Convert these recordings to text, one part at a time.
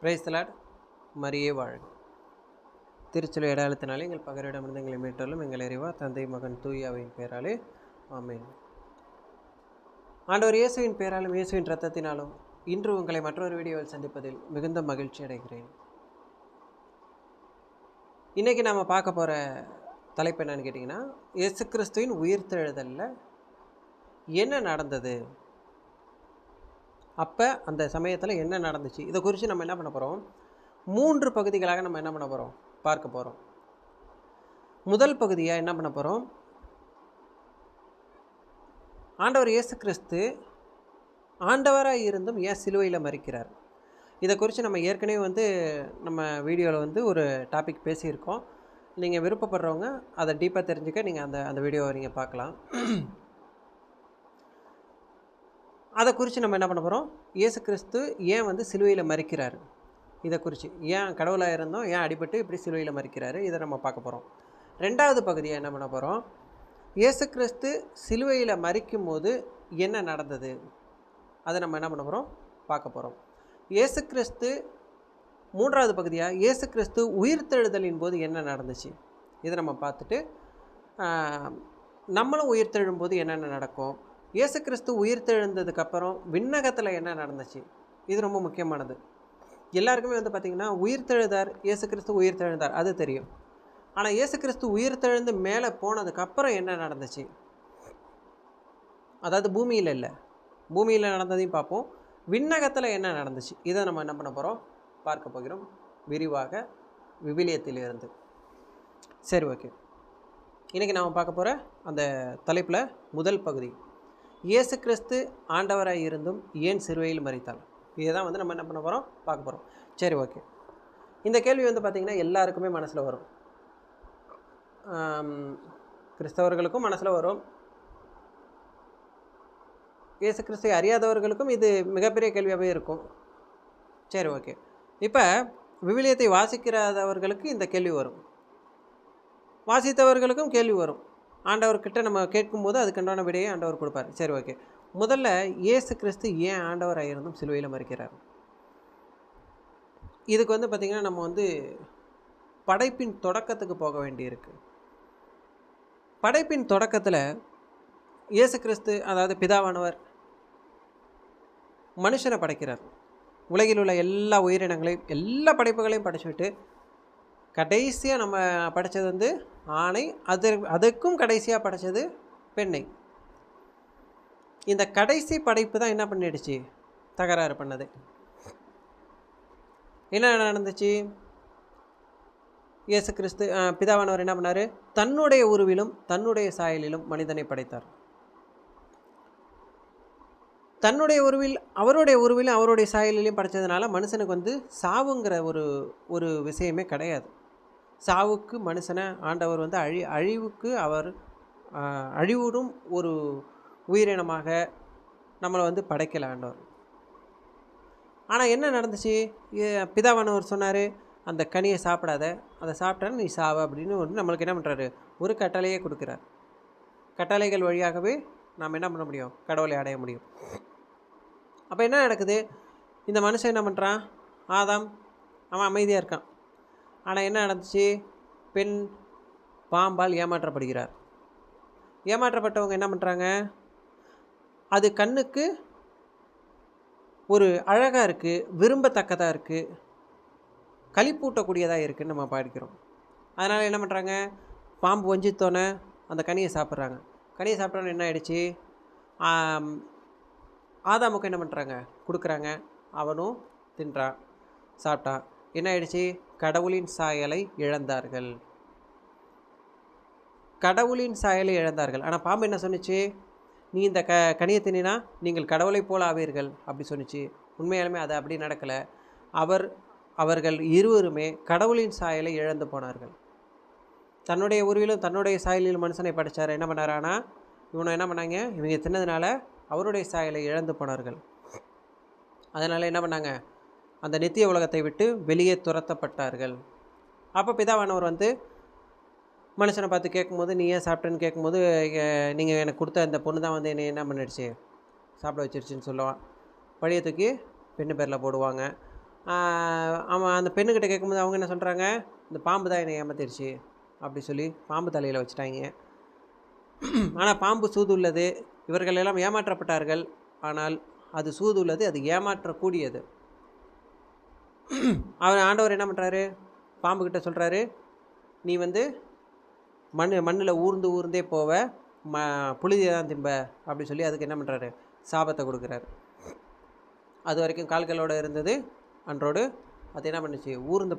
Praise the Lord. மரியே வாழ்க. திருச்சிலை அடையாளத்தினாலே எங்கள் பகரிடமிருந்து எங்களை மீட்டலும் எங்கள் இறைவா தந்தை மகன் தூயாவின் பெயராலே ஆமென். ஆண்டவர் இயேசுவின் பெயராலும் இயேசுவின் இரத்தத்தினாலும் இன்று உங்களை மற்றொரு வீடியோவில் சந்திப்பதில் மிகுந்த மகிழ்ச்சி அடைகிறேன். இன்றைக்கி நாம் பார்க்க போகிற தலைப்பு என்னன்னு கேட்டிங்கன்னா, இயேசு கிறிஸ்துவின் உயிர்த்தெழுதலில் என்ன நடந்தது, அப்போ அந்த சமயத்தில் என்ன நடந்துச்சு, இதை குறித்து நம்ம என்ன பண்ண போகிறோம், 3 பகுதிகளாக நம்ம என்ன பண்ண போகிறோம், பார்க்க போகிறோம். முதல் பகுதியாக என்ன பண்ண போகிறோம், ஆண்டவர் இயேசு கிறிஸ்து ஆண்டவராக இருந்தும் ஏன் சிலுவையில் மரிக்கிறார். இதை குறித்து நம்ம ஏற்கனவே நம்ம வீடியோவில் ஒரு டாபிக் பேசியிருக்கோம். நீங்கள் விருப்பப்படுறவங்க அதை டீப்பாக தெரிஞ்சுக்க நீங்கள் அந்த வீடியோவை நீங்கள் பார்க்கலாம். அதை குறித்து நம்ம என்ன பண்ண போகிறோம், இயேசு கிறிஸ்து ஏன் சிலுவையில் மரிக்கிறார், இதை குறித்து ஏன் கடவுளாக இருந்தோம் ஏன் அடிபட்டு இப்படி சிலுவையில் மரிக்கிறாரு, இதை நம்ம பார்க்க போகிறோம். ரெண்டாவது பகுதியை என்ன பண்ண போகிறோம், இயேசு கிறிஸ்து சிலுவையில் மரிக்கும் போது என்ன நடந்தது, அதை நம்ம என்ன பண்ண போகிறோம், பார்க்க போகிறோம். இயேசு கிறிஸ்து மூன்றாவது பகுதியாக இயேசு கிறிஸ்து உயிர்த்தெழுதலின் போது என்ன நடந்துச்சு, இதை நம்ம பார்த்துட்டு நம்மளும் உயிர்த்தெழும்போது என்னென்ன நடக்கும், இயேசு கிறிஸ்து உயிர்த்தெழுந்ததுக்கப்புறம் விண்ணகத்தில் என்ன நடந்துச்சு, இது ரொம்ப முக்கியமானது. எல்லாருக்குமே பார்த்திங்கன்னா உயிர்த்தெழுதார், இயேசு கிறிஸ்து உயிர்த்தெழுந்தார் அது தெரியும். ஆனால் இயேசு கிறிஸ்து உயிர்த்தெழுந்து மேலே போனதுக்கப்புறம் என்ன நடந்துச்சு, அதாவது பூமியில் இல்லை, பூமியில் நடந்ததையும் பார்ப்போம், விண்ணகத்தில் என்ன நடந்துச்சு, இதை நம்ம என்ன பண்ண போகிறோம், பார்க்க போகிறோம் விரிவாக விவிலியத்திலிருந்து. சரி, ஓகே. இன்றைக்கி நாம் பார்க்க போகிற அந்த தலைப்பில் முதல் பகுதி, இயேசு கிறிஸ்து ஆண்டவராக இருந்தும் ஏன் சிலுவையில் மரித்தார், இதை தான் நம்ம என்ன பண்ண போகிறோம், பார்க்க போகிறோம். சரி, ஓகே. இந்த கேள்வி பார்த்திங்கன்னா எல்லாருக்குமே மனசில் வரும், கிறிஸ்தவர்களுக்கும் மனசில் வரும், இயேசு கிறிஸ்துவை அறியாதவர்களுக்கும் இது மிகப்பெரிய கேள்வியாகவே இருக்கும். சரி, ஓகே. இப்போ விவிலியத்தை வாசிக்கிறாதவர்களுக்கு இந்த கேள்வி வரும், வாசித்தவர்களுக்கும் கேள்வி வரும். ஆண்டவர்கிட்ட நம்ம கேட்கும்போது அதுக்குண்டான விடையை ஆண்டவர் கொடுப்பார். சரி, ஓகே. முதல்ல இயேசு கிறிஸ்து ஏன் ஆண்டவராக இருந்தும் சிலுவையில் மரிக்கிறார், இதுக்கு பார்த்திங்கன்னா நம்ம படைப்பின் தொடக்கத்துக்கு போக வேண்டியிருக்கு. படைப்பின் தொடக்கத்தில் இயேசு கிறிஸ்து, அதாவது பிதாவானவர் மனுஷனை படைக்கிறார். உலகில் உள்ள எல்லா உயிரினங்களையும் எல்லா படைப்புகளையும் படைச்சுவிட்டு கடைசியாக நம்ம படைத்தது ஆணை, அதுக்கும் கடைசியாக படைத்தது பெண்ணை. இந்த கடைசி படைப்பு தான் என்ன பண்ணிடுச்சு, தகராறு பண்ணது. என்ன நடந்துச்சு, இயேசு கிறிஸ்து பிதாவானவர் என்ன பண்ணார், தன்னுடைய உருவிலும் தன்னுடைய சாயலிலும் மனிதனை படைத்தார். தன்னுடைய உருவில் அவருடைய உருவிலும் அவருடைய சாயலிலையும் படைத்ததுனால மனுஷனுக்கு சாவுங்கிற ஒரு விஷயமே கிடையாது. சாவுக்கு மனுஷனை ஆண்டவர் அழிவுக்கு அவர் அழிவுடும் ஒரு உயிரினமாக நம்மளை படைக்கலை ஆண்டவர். ஆனால் என்ன நடந்துச்சு, பிதாவானவர் சொன்னார், அந்த கனியை சாப்பிடாத, அதை சாப்பிட்டா நீ சாவ அப்படின்னு நம்மளுக்கு என்ன பண்ணுறாரு, ஒரு கட்டளையே கொடுக்குறார். கட்டளைகள் வழியாகவே நாம் என்ன பண்ண முடியும், கடவுளை அடைய முடியும். அப்போ என்ன நடக்குது, இந்த மனுஷன் என்ன பண்ணுறான், ஆதாம் அவன் அமைதியாக இருக்கான். ஆனால் என்ன நடந்துச்சு, பெண் பாம்பால் ஏமாற்றப்படுகிறார். ஏமாற்றப்பட்டவங்க என்ன பண்ணுறாங்க, அது கண்ணுக்கு ஒரு அழகாக இருக்குது, விரும்பத்தக்கதாக இருக்குது, களிப்பூட்டக்கூடியதாக இருக்குதுன்னு நம்ம படிக்கிறோம். அதனால் என்ன பண்ணுறாங்க, பாம்பு வஞ்சித்தோன்னே அந்த கனியை சாப்பிட்றாங்க. கனியை சாப்பிட்டோன்னு என்ன ஆயிடுச்சு, ஆதாமுக்கு என்ன பண்ணுறாங்க, கொடுக்குறாங்க, அவனும் தின்றான், சாப்பிட்டான். என்ன ஆயிடுச்சு, கடவுளின் சாயலை இழந்தார்கள், கடவுளின் சாயலை இழந்தார்கள். ஆனால் பாம்பு என்ன சொன்னிச்சு, நீ இந்த கனியை தின்னா நீங்கள் கடவுளை போல் ஆவீர்கள் அப்படி சொன்னிச்சு. உண்மையாலுமே அது அப்படி நடக்கலை. அவர்கள் இருவருமே கடவுளின் சாயலை இழந்து போனார்கள். தன்னுடைய உருவிலும் தன்னுடைய சாயலிலும் மனுஷனை படைத்தார். என்ன பண்ணார், ஆனால் இவனை என்ன பண்ணாங்க, இவங்க தின்னதுனால அவருடைய சாயலை இழந்து போனார்கள். அதனால் என்ன பண்ணாங்க, அந்த நித்திய உலகத்தை விட்டு வெளியே துரத்தப்பட்டார்கள். அப்போ பிதாவானவர் மனுஷனை பார்த்து கேட்கும்போது, நீ ஏன் சாப்பிட்டேன்னு கேட்கும்போது, நீங்கள் எனக்கு கொடுத்த அந்த பொண்ணு தான் என்னை என்ன பண்ணிடுச்சு, சாப்பிட வச்சிருச்சுன்னு சொல்லுவான். பழைய தூக்கி பெண்ணு பேரில் போடுவாங்க. அவன் அந்த பெண்ணுக்கிட்ட கேட்கும்போது அவங்க என்ன சொல்கிறாங்க, இந்த பாம்பு தான் என்னை ஏமாத்திருச்சு அப்படி சொல்லி பாம்பு தலையில் வச்சுட்டாங்க. ஆனால் பாம்பு சூது உள்ளது, இவர்கள் எல்லாம் ஏமாற்றப்பட்டார்கள். ஆனால் அது சூது உள்ளது, அது ஏமாற்றக்கூடியது. ஆண்டவர் என்ன பண்ணுறாரு, பாம்புக்கிட்ட சொல்கிறாரு, நீ வந்து மண்ணில் ஊர்ந்தே போவ, புழுதியை தான் திம்ப அப்படி சொல்லி அதுக்கு என்ன பண்ணுறாரு, சாபத்தை கொடுக்குறாரு. அது வரைக்கும் கால்களோடு இருந்தது, அன்றோடு அது என்ன பண்ணுச்சு, ஊர்ந்து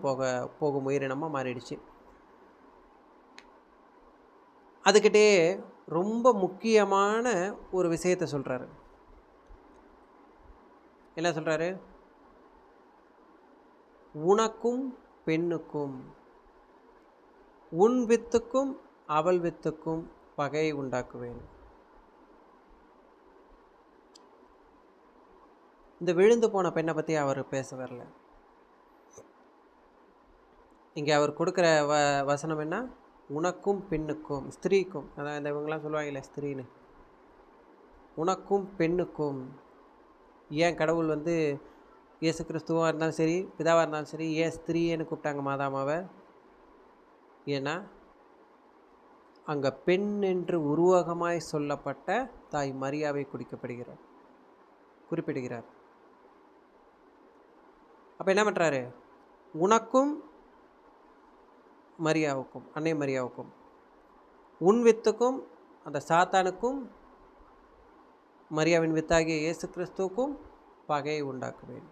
போகும் உயிரினமாக மாறிடுச்சு. அதுக்கிட்டே ரொம்ப முக்கியமான ஒரு விஷயத்தை சொல்கிறாரு. என்ன சொல்கிறாரு, உனக்கும் பெண்ணுக்கும், உன் வித்துக்கும் அவள் வித்துக்கும் பகையை உண்டாக்குவேன். இந்த விழுந்து போன பெண்ணை பற்றி அவர் பேச வரல. இங்கே அவர் கொடுக்குற வசனம் என்ன, உனக்கும் பெண்ணுக்கும், ஸ்திரீக்கும், அதான் இந்த இவங்கெல்லாம் சொல்லுவாங்களே ஸ்திரீன்னு, உனக்கும் பெண்ணுக்கும். ஏன் கடவுள் வந்து இயேசு கிறிஸ்துவாக இருந்தாலும் சரி, பிதாவாக இருந்தாலும் சரி, ஏன் ஸ்திரீன்னு கூப்பிட்டாங்க மாதாமாவை? ஏன்னா அங்கே பெண் என்று உருவகமாய் சொல்லப்பட்ட தாய் மரியாவை குறிப்பிடுகிறார். அப்போ என்ன பண்ணுறாரு, உனக்கும் மரியாவுக்கும், அன்னை மரியாவுக்கும், உன் வித்துக்கும், அந்த சாத்தானுக்கும், மரியாவின் வித்தாகிய இயேசு கிறிஸ்துவுக்கும் பகையை உண்டாக்குவேன்.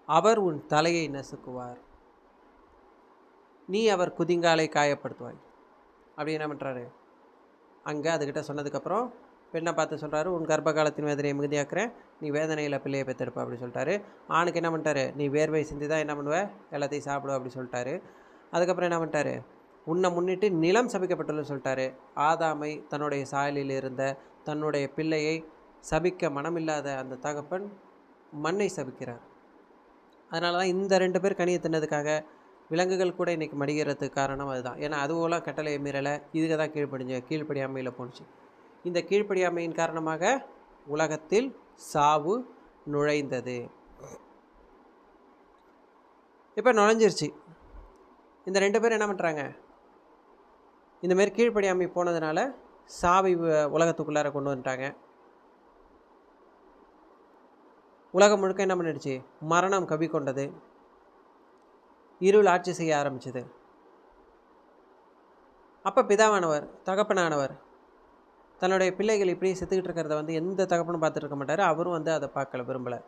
அவர் உன் தலையை நசுக்குவார், நீ அவர் குதிங்காலை காயப்படுத்துவாய். அப்படி என்ன பண்ணுறாரு, அங்கே அதுக்கிட்ட சொன்னதுக்கப்புறம் பெண்ணை பார்த்து சொல்கிறாரு, உன் கர்ப்ப காலத்தின் வேதனையை மிகுதியாக்குறேன், நீ வேதனையில் பிள்ளையை பெற்றெடுப்ப அப்படி சொல்லிட்டாரு. ஆணுக்கு என்ன பண்ணிட்டாரு, நீ வேர்வை சிந்தி தான் என்ன பண்ணுவ, எல்லாத்தையும் சாப்பிடுவ அப்படி சொல்லிட்டாரு. அதுக்கப்புறம் என்ன பண்ணிட்டாரு, உன்னை முன்னிட்டு நிலம் சபிக்கப்பட்டுள்ளன்னு சொல்லிட்டாரு. ஆதாமை தன்னுடைய சாயலில் இருந்த தன்னுடைய பிள்ளையை சபிக்க மனமில்லாத அந்த தகப்பன் மண்ணை சபிக்கிறார். அதனால தான் இந்த 2 பேர் கனியை தின்னதுக்காக விலங்குகள் கூட இன்றைக்கி மடிகிறதுக்கு காரணம் அதுதான். ஏன்னா அதுவெல்லாம் கட்டளை மீறலை, இதுக்கு தான் கீழ்ப்படியாமையில் போணுச்சு. இந்த கீழ்ப்படியாமையின் காரணமாக உலகத்தில் சாவு நுழைந்தது. இப்போ நுழைஞ்சிருச்சு. இந்த 2 பேர் என்ன பண்ணுறாங்க, இந்தமாரி கீழ்ப்படியாமை போனதுனால சாவை உலகத்துக்குள்ளார கொண்டு வந்துட்டாங்க. உலகம் முழுக்க என்ன பண்ணிடுச்சு, மரணம் கவி கொண்டது, இருள் ஆட்சி செய்ய ஆரம்பிச்சது. அப்போ பிதாவானவர், தகப்பனானவர் தன்னுடைய பிள்ளைகள் இப்படி செத்துக்கிட்டு இருக்கிறத வந்து எந்த தகப்பனும் பார்த்துட்டு இருக்க மாட்டார். அவரும் வந்து அதை பார்க்கல, விரும்பலை.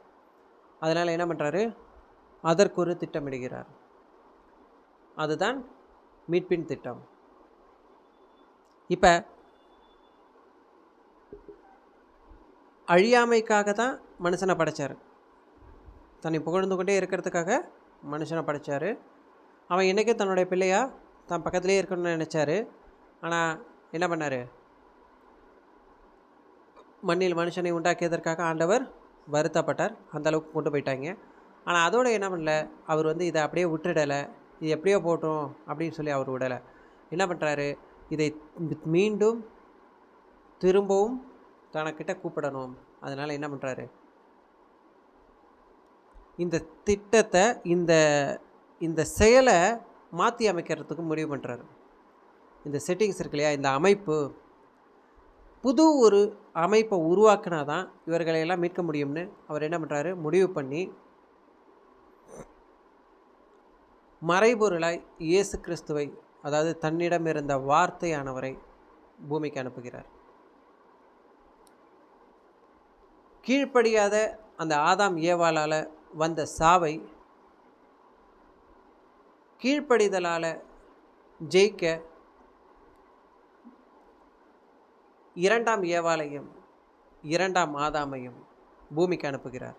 அதனால் என்ன பண்ணுறாரு, அதற்கு ஒரு திட்டமிடுகிறார். அதுதான் மீட்பின் திட்டம். இப்போ அழியாமைக்காக தான் மனுஷனை படைத்தார், தன்னை புகழ்ந்து கொண்டே இருக்கிறதுக்காக மனுஷனை படைத்தார். அவன் என்றைக்கும் தன்னுடைய பிள்ளையா தான் பக்கத்துலேயே இருக்கணும்னு நினச்சார். ஆனால் என்ன பண்ணார், மண்ணில் மனுஷனை உண்டாக்கியதற்காக ஆண்டவர் வருத்தப்பட்டார். அந்தளவுக்கு கொண்டு போயிட்டாங்க. ஆனால் அதோடு என்ன பண்ணல, அவர் வந்து இதை அப்படியே விட்டுடலை, இது எப்படியோ போட்டோம் அப்படின்னு சொல்லி அவர் விடலை. என்ன பண்ணுறாரு, இதை மீண்டும் திரும்பவும் தனக்கிட்ட கூப்பிடணும். அதனால் என்ன பண்ணுறாரு, இந்த திட்டத்தை, இந்த செயலை மாற்றி அமைக்கிறதுக்கு முடிவு பண்ணுறாரு. இந்த செட்டிங்ஸ் இருக்கு இல்லையா, இந்த அமைப்பு, புது ஒரு அமைப்பை உருவாக்கினா தான் இவர்களையெல்லாம் மீட்க முடியும்னு அவர் என்ன பண்ணுறாரு, முடிவு பண்ணி மறைபொருளாய் இயேசு கிறிஸ்துவை, அதாவது தன்னிடம் இருந்த வார்த்தையானவரை பூமிக்கு அனுப்புகிறார். கீழ்ப்படியாத அந்த ஆதாம் ஏவாளால் வந்த சாவை கீழ்ப்படிதலால் ஜெயிக்க 2ஆம் ஏவாளையும் 2ஆம் ஆதாமையும் பூமிக்கு அனுப்புகிறார்.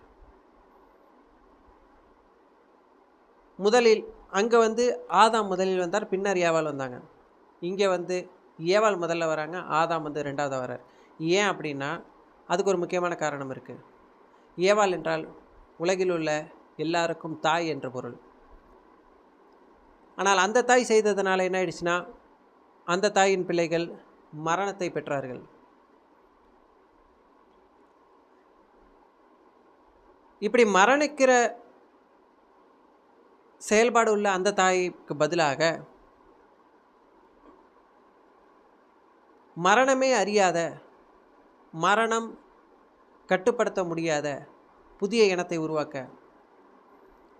முதலில் அங்கே வந்து ஆதாம் முதலில் வந்தார், பின்னர் ஏவாள் வந்தாங்க. இங்கே வந்து ஏவாள் முதல்ல வராங்க, ஆதாம் வந்து 2ஆவது வரார். ஏன் அப்படின்னா அதுக்கு ஒரு முக்கியமான காரணம் இருக்குது. ஏவாள் என்றால் உலகில் உள்ள எல்லாருக்கும் தாய் என்ற பொருள். ஆனால் அந்த தாய் செய்ததுனால என்ன ஆயிடுச்சுன்னா, அந்த தாயின் பிள்ளைகள் மரணத்தை பெற்றார்கள். இப்படி மரணிக்கிற செயல்பாடு உள்ள அந்த தாய்க்கு பதிலாக மரணமே அறியாத, மரணம் கட்டுப்படுத்த முடியாத புதிய இனத்தை உருவாக்க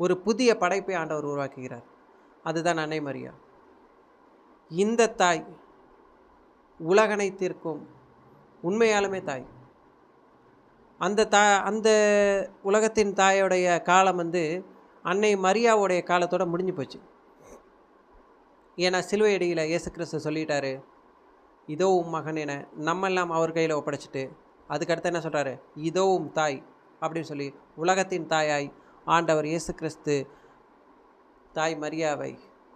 ஒரு புதிய படைப்பை ஆண்டவர் உருவாக்குகிறார். அதுதான் அன்னை மரியா. இந்த தாய் உலகனைத்திற்கும் உண்மையாலுமே தாய். அந்த உலகத்தின் தாயோடைய காலம் அன்னை மரியாவுடைய காலத்தோடு முடிஞ்சு போச்சு. ஏன்னா சிலுவை அடியில் இயேசு கிறிஸ்து சொல்லிட்டாரு, இதோ உம் மகன் என நம்மெல்லாம் அவர் கையில் ஒப்படைச்சிட்டு அதுக்கடுத்து என்ன சொல்கிறாரு, இதோ உம் தாய் அப்படின்னு சொல்லி உலகத்தின் தாயாய் ஆண்டவர் இயேசு கிறிஸ்து தாய் மரியாவை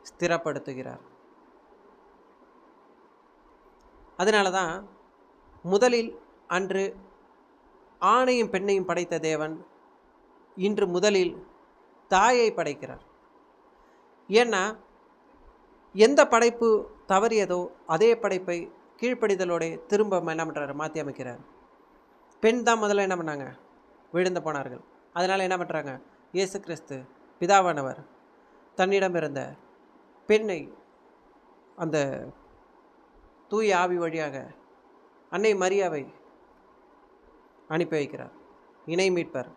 ஸ்திரப்படுத்துகிறார். அதனால தான் முதலில் அன்று ஆணையும் பெண்ணையும் படைத்த தேவன் இன்று முதலில் தாயை படைக்கிறார். ஏன்னா எந்த படைப்பு தவறியதோ அதே படைப்பை கீழ்ப்படிதலோட திரும்ப என்ன பண்ணுறாரு, மாற்றி அமைக்கிறார். பெண் தான் முதல்ல என்ன பண்ணாங்க, விழுந்து போனார்கள். அதனால் என்ன பண்ணுறாங்க, இயேசு கிறிஸ்து பிதாவானவர் தன்னிடம் இருந்த பெண்ணை அந்த தூய ஆவி வழியாக அன்னை மரியாவை அனுப்பி வைக்கிறார். இணை மீட்பர்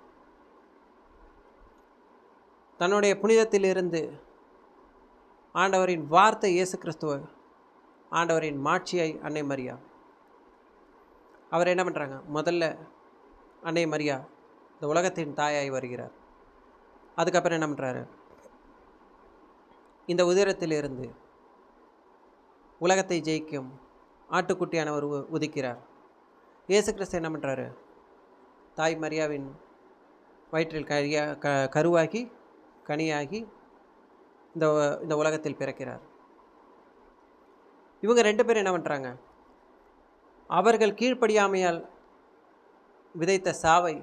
தன்னுடைய புனிதத்திலிருந்து ஆண்டவரின் வார்த்தை இயேசு கிறிஸ்துவ, ஆண்டவரின் மாட்சியை அன்னை மரியா. அவர் என்ன பண்ணுறாங்க, முதல்ல அன்னை மரியா இந்த உலகத்தின் தாயாய் வருகிறார். அதுக்கப்புறம் என்ன பண்ணுறாரு, இந்த உதிரத்திலிருந்து உலகத்தை ஜெயிக்கும் ஆட்டுக்குட்டியானவர் உதிக்கிறார். இயேசு கிறிஸ்து என்ன பண்ணுறாரு, தாய் மரியாவின் வயிற்றில் கருவாகி கனியாகி இந்த உலகத்தில் பிறக்கிறார். இவங்க ரெண்டு பேரும் என்ன பண்ணுறாங்க, அவர்கள் கீழ்ப்படியாமையால் விதைத்த சாவை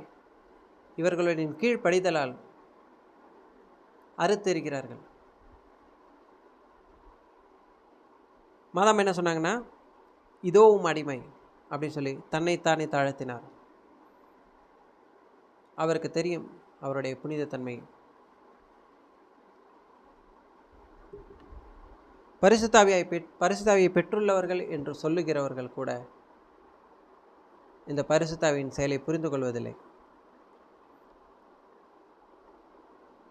இவர்களின் கீழ்ப்படிதலால் அறுத்தெறிகிறார்கள். மதம் என்ன சொன்னாங்கன்னா, இதோவும் அடிமை அப்படின்னு சொல்லி தன்னைத்தானே தாழ்த்தினார். அவருக்கு தெரியும் அவருடைய புனிதத்தன்மை. பரிசுத்தாவியை பெற்றுள்ளவர்கள் என்று சொல்லுகிறவர்கள் கூட இந்த பரிசுத்தாவின் செயலை புரிந்து கொள்வதில்லை.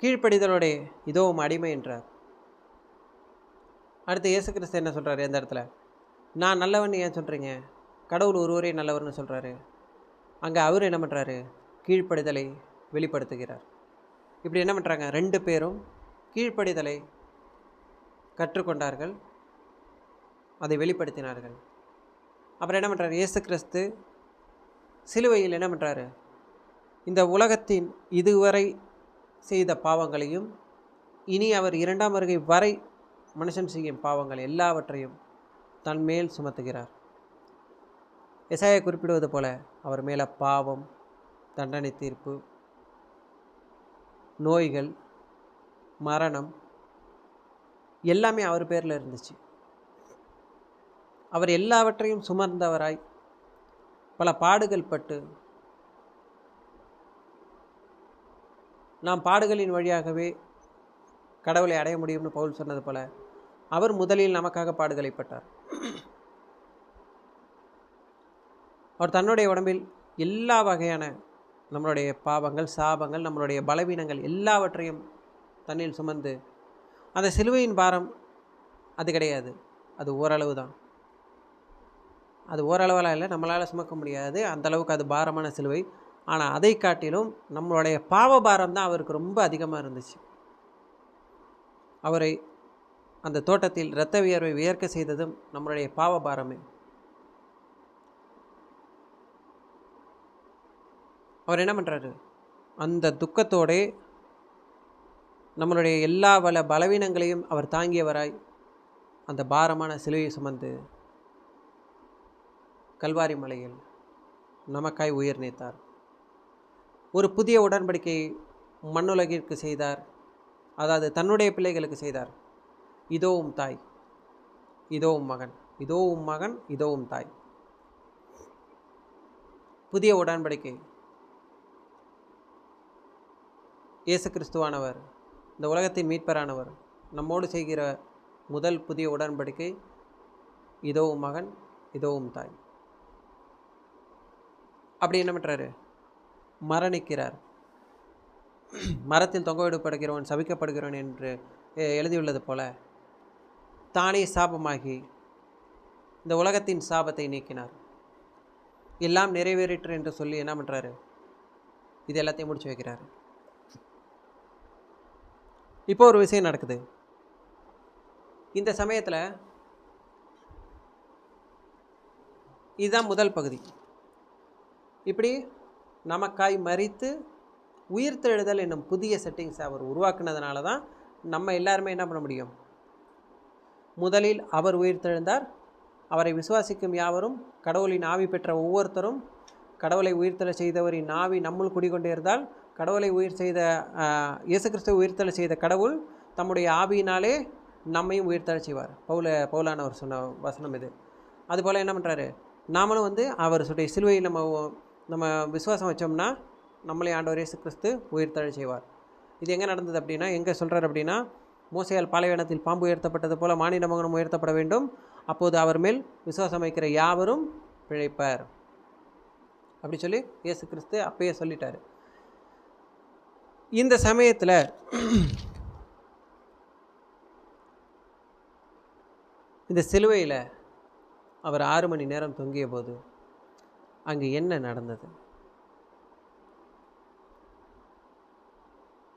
கீழ்ப்படிதலோடைய இதோவும் அடிமை என்றார். அடுத்து இயேசு கிறிஸ்து என்ன சொல்கிறாரு, எந்த இடத்துல, நான் நல்லவன் ஏன் சொல்கிறீங்க, கடவுள் ஒருவரே நல்லவர்னு சொல்கிறாரு. அங்கே அவர் என்ன பண்ணுறாரு, கீழ்ப்படிதலை வெளிப்படுத்துகிறார். இப்படி என்ன பண்ணுறாங்க, ரெண்டு பேரும் கீழ்ப்படிதலை கற்றுக்கொண்டார்கள், அதை வெளிப்படுத்தினார்கள். அப்புறம் என்ன பண்ணுறாரு, இயேசு கிறிஸ்து சிலுவையில் என்ன பண்ணுறாரு, இந்த உலகத்தின் இதுவரை செய்த பாவங்களையும் இனி அவர் இரண்டாம் வருகை வரை மனுஷன் செய்யும் பாவங்கள் எல்லாவற்றையும் தன் மேல் சுமத்துகிறார். எசாயா குறிப்பிடுவது போல அவர் மேலே பாவம், தண்டனை, தீர்ப்பு, நோய்கள், மரணம் எல்லாமே அவர் பேரில் இருந்துச்சு. அவர் எல்லாவற்றையும் சுமந்தவராய் பல பாடுகள் பட்டு, நாம் பாடுகளின் வழியாகவே கடவுளை அடைய முடியும்னு பவுல் சொன்னது போல அவர் முதலில் நமக்காக பாடுகளை பட்டார். அவர் தன்னுடைய உடம்பில் எல்லா வகையான நம்மளுடைய பாவங்கள், சாபங்கள், நம்மளுடைய பலவீனங்கள் எல்லாவற்றையும் தன்னில் சுமந்து, அந்த சிலுவையின் பாரம் அது கிடையாது, அது ஓரளவு தான். அது ஓரளவெல்லாம் இல்லை, நம்மளால் சுமக்க முடியாது, அந்தளவுக்கு அது பாரமான சிலுவை. ஆனால் அதை காட்டிலும் நம்மளுடைய பாவ பாரம் தான் அவருக்கு ரொம்ப அதிகமாக இருந்துச்சு. அவரை அந்த தோட்டத்தில் இரத்த வியர்வை வியர்க்க செய்ததும் நம்மளுடைய பாவ பாரமே. அவர் என்ன பண்ணுறாரு, அந்த துக்கத்தோடே நம்மளுடைய எல்லா பலவீனங்களையும் அவர் தாங்கியவராய் அந்த பாரமான சிலுவையை சுமந்து கல்வாரி மலையில் நமக்காய் உயிர் நீத்தார். ஒரு புதிய உடன்படிக்கையை மண்ணுலகிற்கு செய்தார், அதாவது தன்னுடைய பிள்ளைகளுக்கு செய்தார். இதோவும் தாய், இதோவும் மகன், இதோவும் மகன், இதோவும் தாய். புதிய உடன்படிக்கை இயேசு கிறிஸ்துவானவர் இந்த உலகத்தின் மீட்பரானவர் நம்மோடு செய்கிற முதல் புதிய உடன்படிக்கை, இதோவும் மகன் இதோவும் தாய். அப்படி என்ன பண்ணுறாரு? மரணிக்கிறார். மரத்தில் தொங்கவிடப்படுகிறவன் சபிக்கப்படுகிறவன் என்று எழுதியுள்ளது போல தானே சாபமாகி இந்த உலகத்தின் சாபத்தை நீக்கினார். எல்லாம் நிறைவேறிற்று என்று சொல்லி என்ன பண்ணுறாரு? இது எல்லாத்தையும் முடிச்சு வைக்கிறாரு. இப்போ ஒரு விஷயம் நடக்குது. இந்த சமயத்தில் இதுதான் முதல் பகுதி. இப்படி நமக்காய் மரித்து உயிர்த்தெழுதல் என்னும் புதிய செட்டிங்ஸ் அவர் உருவாக்குனதுனால தான் நம்ம எல்லாருமே என்ன பண்ண முடியும்? முதலில் அவர் உயிர்த்தெழுந்தார். அவரை விசுவாசிக்கும் யாவரும், கடவுளின் ஆவி பெற்ற ஒவ்வொருத்தரும், கடவுளை உயிர்த்தெழ செய்தவரின் ஆவி நம்முள் குடிகொண்டே இருந்தால், கடவுளை இயேசு கிறிஸ்துவை உயிர்த்தெழ செய்த கடவுள் தம்முடைய ஆவியினாலே நம்மையும் உயிர்த்தெழ செய்வார். பவுலானவர் சொன்ன வசனம் இது. அதுபோல் என்ன பண்ணுறாரு? நாமளும் அவருடைய சிலுவையில் நம்ம விசுவாசம் வச்சோம்னா நம்மளே ஆண்டவர் இயேசு கிறிஸ்து உயிர்த்தெழ செய்வார். இது எங்கே நடந்தது அப்படின்னா, எங்கே சொல்கிறார் அப்படின்னா, மோசேயால் பாலைவனத்தில் பாம்பு உயர்த்தப்பட்டது போல மானிட மகனும் உயர்த்தப்பட வேண்டும், அப்போது அவர் மேல் விசுவாசம் வைக்கிற யாவரும் பிழைப்பர் அப்படி சொல்லி இயேசு கிறிஸ்து அப்பயே சொல்லிட்டார். இந்த சமயத்தில் இந்த சிலுவையில் அவர் 6 மணி நேரம் தொங்கிய போது அங்கு என்ன நடந்தது?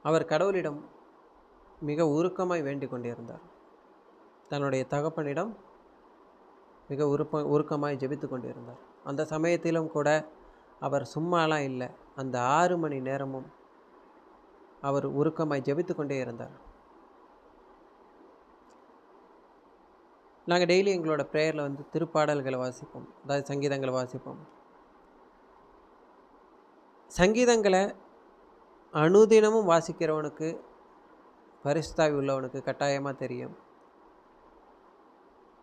அவர் கடவுளிடம் மிக உருக்கமாய் வேண்டிக் கொண்டிருந்தார். தன்னுடைய தகப்பனிடம் மிக உருக்கமாய் ஜெபித்து கொண்டிருந்தார். அந்த சமயத்திலும் கூட அவர் சும்மாலாம் இல்லை. அந்த 6 மணி நேரமும் அவர் உருக்கமாய் ஜெபித்து கொண்டே இருந்தார். நாங்கள் டெய்லி எங்களோட ப்ரேயரில் திருப்பாடல்களை வாசிப்போம், அதாவது சங்கீதங்களை வாசிப்போம். சங்கீதங்களை அனுதினமும் வாசிக்கிறவனுக்கு, பரிசுத்தாவி உள்ளவனுக்கு கட்டாயமாக தெரியும்,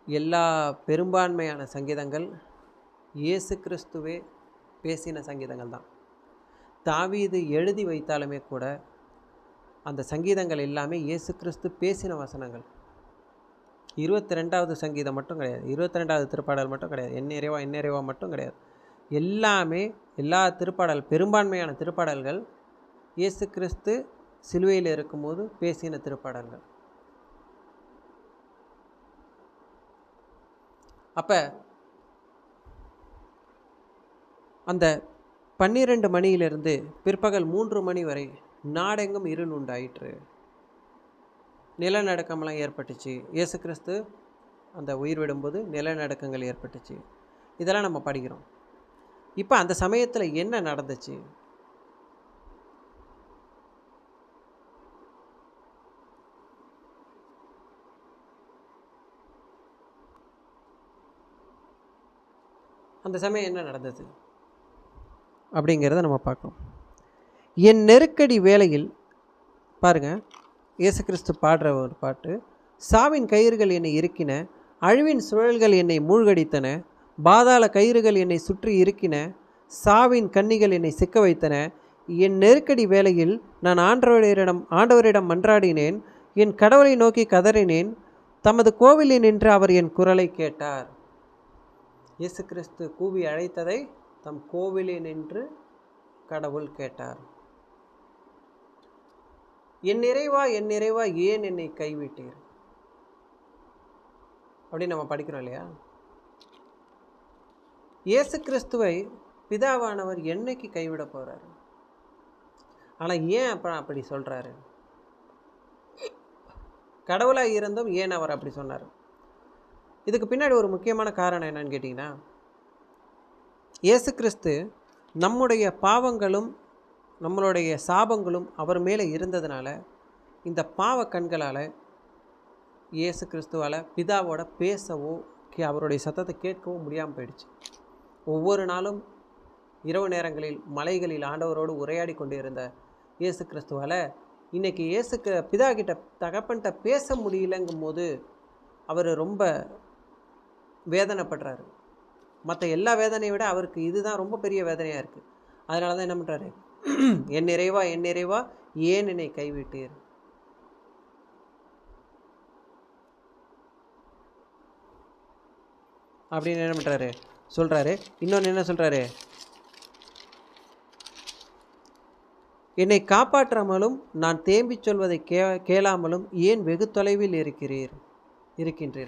எல்லா பெரும்பான்மையான சங்கீதங்கள் இயேசு கிறிஸ்துவே பேசின சங்கீதங்கள் தான். தாவீது எழுதி வைத்தாலுமே கூட அந்த சங்கீதங்கள் எல்லாமே இயேசு கிறிஸ்து பேசின வசனங்கள். 22வது சங்கீதம் மட்டும் கிடையாது, 22வது திருப்பாடல் மட்டும் கிடையாது, என் இறைவா மட்டும் கிடையாது. எல்லாமே, எல்லா பெரும்பான்மையான திருப்பாடல்கள் இயேசு கிறிஸ்து சிலுவையில் இருக்கும்போது பேசின திருப்பாடல்கள். அப்போ அந்த 12 மணியிலிருந்து பிற்பகல் 3 மணி வரை நாடெங்கும் இருள் உண்டாயிற்று. நிலநடுக்கம்லாம் ஏற்பட்டுச்சு. இயேசு கிறிஸ்து அந்த உயிர் விடும்போது நிலநடுக்கங்கள் ஏற்பட்டுச்சு. இதெல்லாம் நம்ம படிக்கிறோம். இப்போ அந்த சமயத்தில் என்ன நடந்துச்சு? அந்த சமயம் என்ன நடந்தது அப்படிங்கிறத நம்ம பார்க்கணும். என் நெருக்கடி வேளையில் பாருங்கள், இயேசு கிறிஸ்து பாடுற ஒரு பாட்டு. சாவின் கயிறுகள் என்னை இறுக்கின, அழிவின் சுழல்கள் என்னை மூழ்கடித்தன, பாதாள கயிறுகள் என்னை சுற்றி இருக்கின, சாவின் கன்னிகள் என்னை சிக்க வைத்தன. என் நெருக்கடி வேளையில் நான் ஆண்டவரிடம் மன்றாடினேன், என் கடவுளை நோக்கி கதறினேன். தமது கோவிலில் நின்று அவர் என் குரலை கேட்டார். இயேசு கிறிஸ்து கூவி அழைத்ததை தம் கோவிலில் நின்று கடவுள் கேட்டார். என் நிறைவா ஏன் என்னை கைவிட்டீர் அப்படின்னு நம்ம படிக்கிறோம் இல்லையா? இயேசு கிறிஸ்துவை பிதாவானவர் என்னைக்கு கைவிட போறாரு? ஆனால் ஏன் அப்படி சொல்றாரு? கடவுளாக இருந்தும் ஏன் அவர் அப்படி சொன்னார்? இதுக்கு பின்னாடி ஒரு முக்கியமான காரணம் என்னன்னு கேட்டிங்கன்னா, இயேசு கிறிஸ்து நம்முடைய பாவங்களும் நம்மளுடைய சாபங்களும் அவர் மேலே இருந்ததுனால இந்த பாவ கண்களால் இயேசு கிறிஸ்துவால் பிதாவோட பேசவோ அவருடைய சத்தத்தை கேட்கவோ முடியாமல் போயிடுச்சு. ஒவ்வொரு நாளும் இரவு நேரங்களில் மலைகளில் ஆண்டவரோடு உரையாடி கொண்டு இருந்த இயேசு கிறிஸ்துவால் இன்றைக்கி பிதா கிட்ட தகப்பன்கிட்ட பேச முடியலங்கும் போது அவர் ரொம்ப வேதனைப்படுறாரு. மற்ற எல்லா வேதனையை விட அவருக்கு இதுதான் ரொம்ப பெரிய வேதனையாக இருக்குது. அதனால தான் என்ன பண்ணுறாரு? என் நிறைவா ஏன் என்னை கைவிட்டீர்? அப்படின்னு என்ன பண்ணுறாரு சொல்கிறாரு. இன்னொன்று என்ன சொல்கிறாரு, என்னை காப்பாற்றாமலும் நான் தேம்பி சொல்வதை கேளாமலும் ஏன் வெகு தொலைவில் இருக்கின்றீர்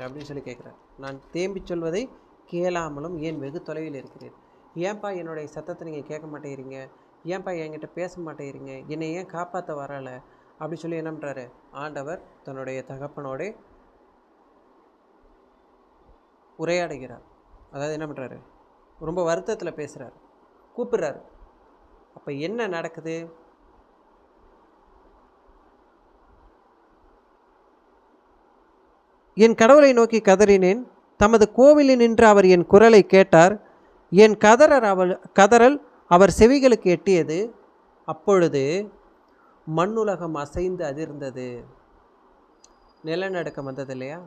அப்படின்னு சொல்லி கேட்குறார். நான் தேம்பி சொல்வதை கேளாமலும் ஏன் வெகு தொலைவில் இருக்கிறீர்? ஏன்பா என்னுடைய சத்தத்தை நீங்கள் கேட்க மாட்டேங்கிறீங்க? ஏன்பா என்கிட்ட பேச மாட்டேங்கிறீங்க? என்னை ஏன் காப்பாற்ற வரலை அப்படின்னு சொல்லி என்ன பண்ணுறாரு ஆண்டவர் தன்னுடைய தகப்பனோட உரையாடுகிறார். அதாவது என்ன பண்ணுறாரு, ரொம்ப வருத்தத்தில் பேசுகிறார், கூப்பிடுறாரு. அப்போ என்ன நடக்குது? என் கடவுளை நோக்கி கதறினேன், தமது கோவிலில் நின்று அவர் என் குரலை கேட்டார். என் கதறல் அவர் செவிகளுக்கு எட்டியது. அப்பொழுது மண்ணுலகம் அசைந்து அதிர்ந்தது. நிலநடுக்கம் வந்தது இல்லையா?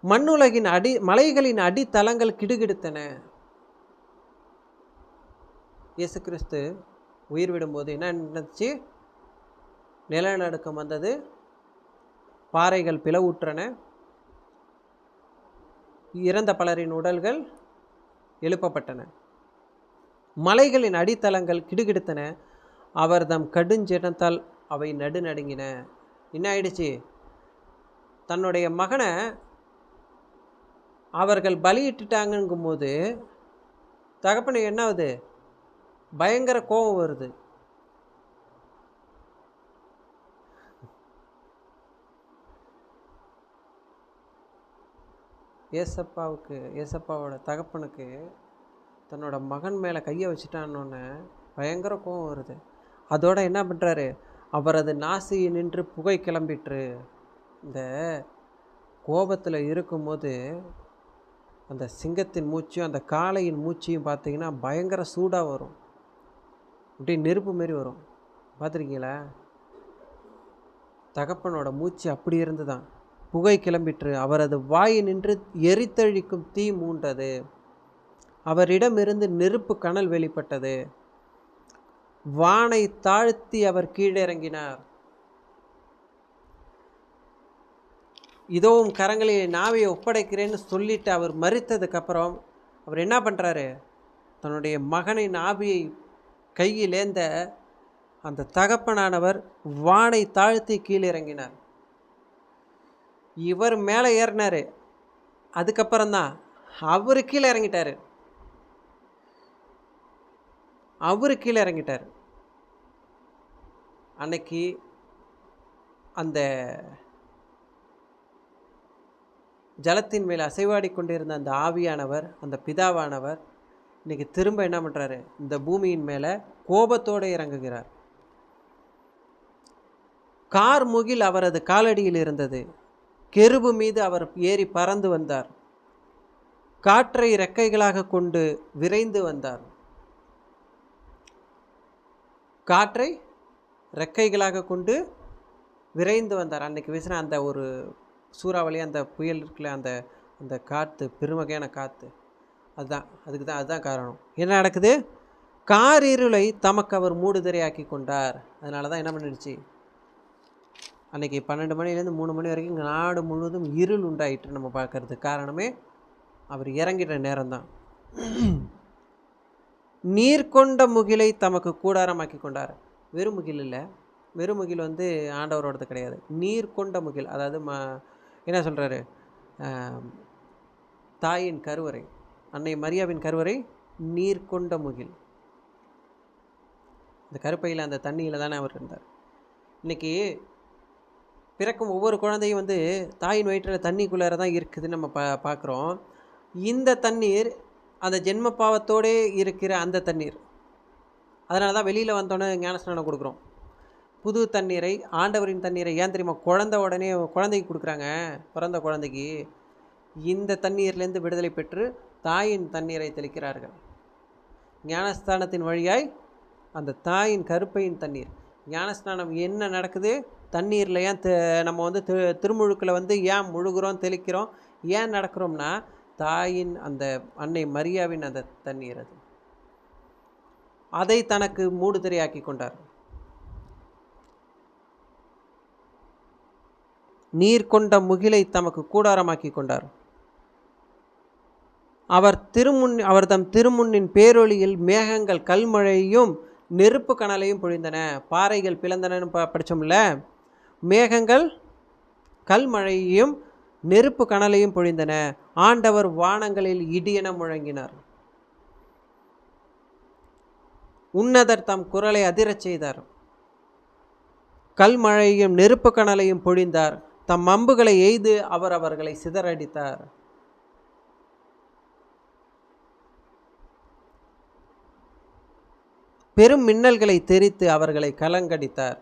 மண்ணுலகின் மலைகளின் அடித்தளங்கள் கிடுகிடுத்தன. இயேசு கிறிஸ்து உயிர் விடும்போது என்ன நடந்துச்சு? நிலநடுக்கம் வந்தது, பாறைகள் பிளவுற்றன, இறந்த பலரின் உடல்கள் எழுப்பப்பட்டன, மலைகளின் அடித்தளங்கள் கிடுகிடுத்தன, அவர் தம் கடுஞ்செடத்தால் அவை நடுநடுங்கின. என்ன ஆயிடுச்சு? தன்னுடைய மகனை அவர்கள் பலியிட்டுட்டாங்கும் போது தகப்பனுக்கு என்ன ஆகுது? பயங்கர கோபம் வருது. ஏசப்பாவோட தகப்பனுக்கு தன்னோட மகன் மேலே கையை வச்சுட்டான்னொன்னே பயங்கர கோபம் வருது. அதோட என்ன பண்ணுறாரு, அவரது நாசியை நின்று புகை கிளம்பிட்டுரு. இந்த கோபத்தில் இருக்கும்போது அந்த சிங்கத்தின் மூச்சையும் அந்த காளையின் மூச்சையும் பார்த்திங்கன்னா பயங்கர சூடாக வரும், அப்படியே நெருப்பு மாரி வரும். பார்த்துருக்கீங்களா? தகப்பனோட மூச்சு அப்படி இருந்துதான். புகை கிளம்பிற்று, அவரது வாய் நின்று எரித்தழிக்கும் தீ மூண்டது, அவரிடமிருந்து நெருப்பு கனல் வெளிப்பட்டது, வானை தாழ்த்தி அவர் கீழிறங்கினார். இதோவும் கரங்களில் நாவையை ஒப்படைக்கிறேன்னு சொல்லிட்டு அவர் மரித்ததுக்கப்புறம் அவர் என்ன பண்ணுறாரு, தன்னுடைய மகனின் ஆவியை கையிலேந்த அந்த தகப்பனானவர் வானை தாழ்த்தி கீழிறங்கினார். இவர் மேலே ஏறினார், அதுக்கப்புறம்தான் அவர் கீழே இறங்கிட்டார். அன்னைக்கு அந்த ஜலத்தின் மேல் அசைவாடி கொண்டிருந்த அந்த ஆவியானவர், அந்த பிதாவானவர் இன்னைக்கு திரும்ப என்ன பண்ணுறாரு, இந்த பூமியின் மேலே கோபத்தோடு இறங்குகிறார். கார் முகில் அவரது காலடியில் இருந்தது. கெருபு மீது அவர் ஏறி பறந்து வந்தார். காற்றை இறக்கைகளாக கொண்டு விரைந்து வந்தார். காற்றை ரெக்கைகளாக கொண்டு விரைந்து வந்தார். அன்னைக்கு வீசின அந்த ஒரு சூறாவளி, அந்த புயல் இருக்குல்ல, அந்த அந்த காற்று, பெருமகையான காற்று, அதுதான் காரணம். என்ன நடக்குது? காரிருளை தமக்கு அவர் மூடுதிரையாக்கி கொண்டார். அதனால தான் என்ன பண்ணிடுச்சு, அன்றைக்கி 12 மணிலேருந்து 3 மணி வரைக்கும் இங்கே நாடு முழுவதும் இருள் உண்டாயிட்டு நம்ம பார்க்கறதுக்கு காரணமே அவர் இறங்கிற நேரம்தான். நீர் கொண்ட முகிலை தமக்கு கூடாரமாக்கி கொண்டார். வெறும் முகில் இல்லை, வெறும் முகில் ஆண்டவரோடது கிடையாது. நீர் கொண்ட முகில், அதாவது என்ன சொல்கிறாரு, தாயின் கருவறை, அன்னை மரியாவின் கருவறை நீர் கொண்ட முகில். இந்த கருப்பையில் அந்த தண்ணியில் தானே அவர் இருந்தார். இன்றைக்கி பிறக்கும் ஒவ்வொரு குழந்தையும் தாயின் வயிற்றில் தண்ணிக்குள்ளார தான் இருக்குதுன்னு நம்ம பார்க்குறோம். இந்த தண்ணீர் அந்த ஜென்ம பாவத்தோடே இருக்கிற அந்த தண்ணீர். அதனால தான் வெளியில் வந்தோடனே ஞானஸ்நானம் கொடுக்குறோம். புது தண்ணீரை, ஆண்டவரின் தண்ணீரை ஏன் தெரியுமா குழந்தைக்கு கொடுக்குறாங்க? பிறந்த குழந்தைக்கு இந்த தண்ணீர்லேருந்து விடுதலை பெற்று தாயின் தண்ணீரை தெளிக்கிறார்கள். ஞானஸ்தானத்தின் வழியாய் அந்த தாயின் கருப்பையின் தண்ணீர். ஞானஸ்நானம் என்ன நடக்குது? தண்ணீரில் ஏன் நம்ம திருமுழுக்கில் ஏன் முழுகிறோம், தெளிக்கிறோம், ஏன் நடக்கிறோம்னா தாயின் அந்த அன்னை மரியாவின் அந்த தண்ணீர், அதை தனக்கு மூடுதிரையாக்கி கொண்டார். நீர் கொண்ட முகிலை தமக்கு கூடாரமாக்கி கொண்டார். அவர் தம் திருமுன்னின் பேரொளியில் மேகங்கள் கல்மழையும் நெருப்பு கனலையும் பொழிந்தன. பாறைகள் பிளந்தனன்னு படித்தோம்ல. மேகங்கள் கல்மழையையும் நெருப்பு கனலையும் பொழிந்தன. ஆண்டவர் வானங்களில் இடியென முழங்கினார். உன்னதர் தம் குரலை அதிரச் செய்தார். கல்மழையும் நெருப்பு கனலையும் பொழிந்தார். தம் அம்புகளை எய்து அவர்களை சிதறடித்தார். பெரும் மின்னல்களை தெரித்து அவர்களை கலங்கடித்தார்.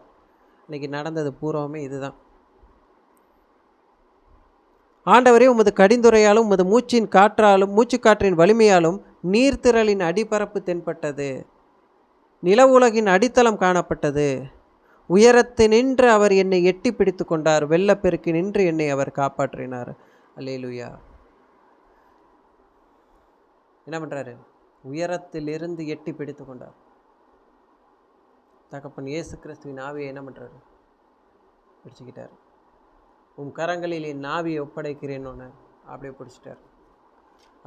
இன்னைக்கு நடந்தது பூர்வமே இதுதான். ஆண்டவரே, உமது கடிந்துரையாலும் உமது மூச்சுக்காற்றின் வலிமையாலும் நீர்த்திரளின் அடிபரப்பு தென்பட்டது. நில உலகின் அடித்தளம் காணப்பட்டது. உயரத்து நின்று அவர் என்னை எட்டி பிடித்து கொண்டார். வெள்ளப்பெருக்கு நின்று என்னை அவர் காப்பாற்றினார். அல்லேலூயா. என்ன பண்ணுறாரு? உயரத்திலிருந்து எட்டி பிடித்து கொண்டார். தகப்பன் இயேசு கிறிஸ்துவின் ஆவியை என்ன பண்ணுறாரு? பிடிச்சிக்கிட்டார். உன் கரங்களில் என் ஆவியை ஒப்படைக்கிறேன்னு அப்படியே பிடிச்சிட்டார்.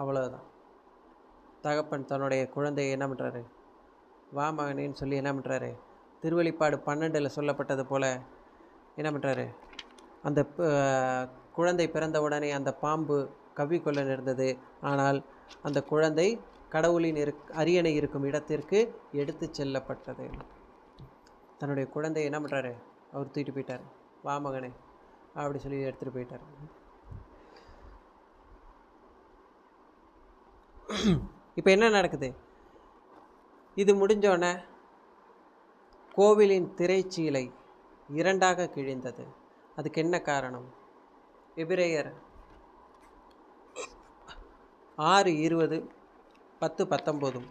அவ்வளோதான். தகப்பன் தன்னுடைய குழந்தையை என்ன பண்ணுறாரு? வா மகனேன்னு சொல்லி என்ன பண்ணுறாரு? திருவெளிப்பாடு 12 சொல்லப்பட்டது போல் என்ன பண்ணுறாரு? அந்த குழந்தை பிறந்த உடனே அந்த பாம்பு கவ்விக்கொள்ள நேர்ந்தது. ஆனால் அந்த குழந்தை கடவுளின் அரியணை இருக்கும் இடத்திற்கு எடுத்து செல்லப்பட்டது. தன்னுடைய குழந்தையை என்ன பண்ணுறாரு? அவர் தூக்கிட்டு போயிட்டார். வா மகனே அப்படி சொல்லி எடுத்துகிட்டு போயிட்டார். இப்போ என்ன நடக்குது? இது முடிஞ்சோடனே கோவிலின் திரைச்சீலை 2ஆக கிழிந்தது. அதுக்கு என்ன காரணம்? எபிரேயர் 6:20, 10:19.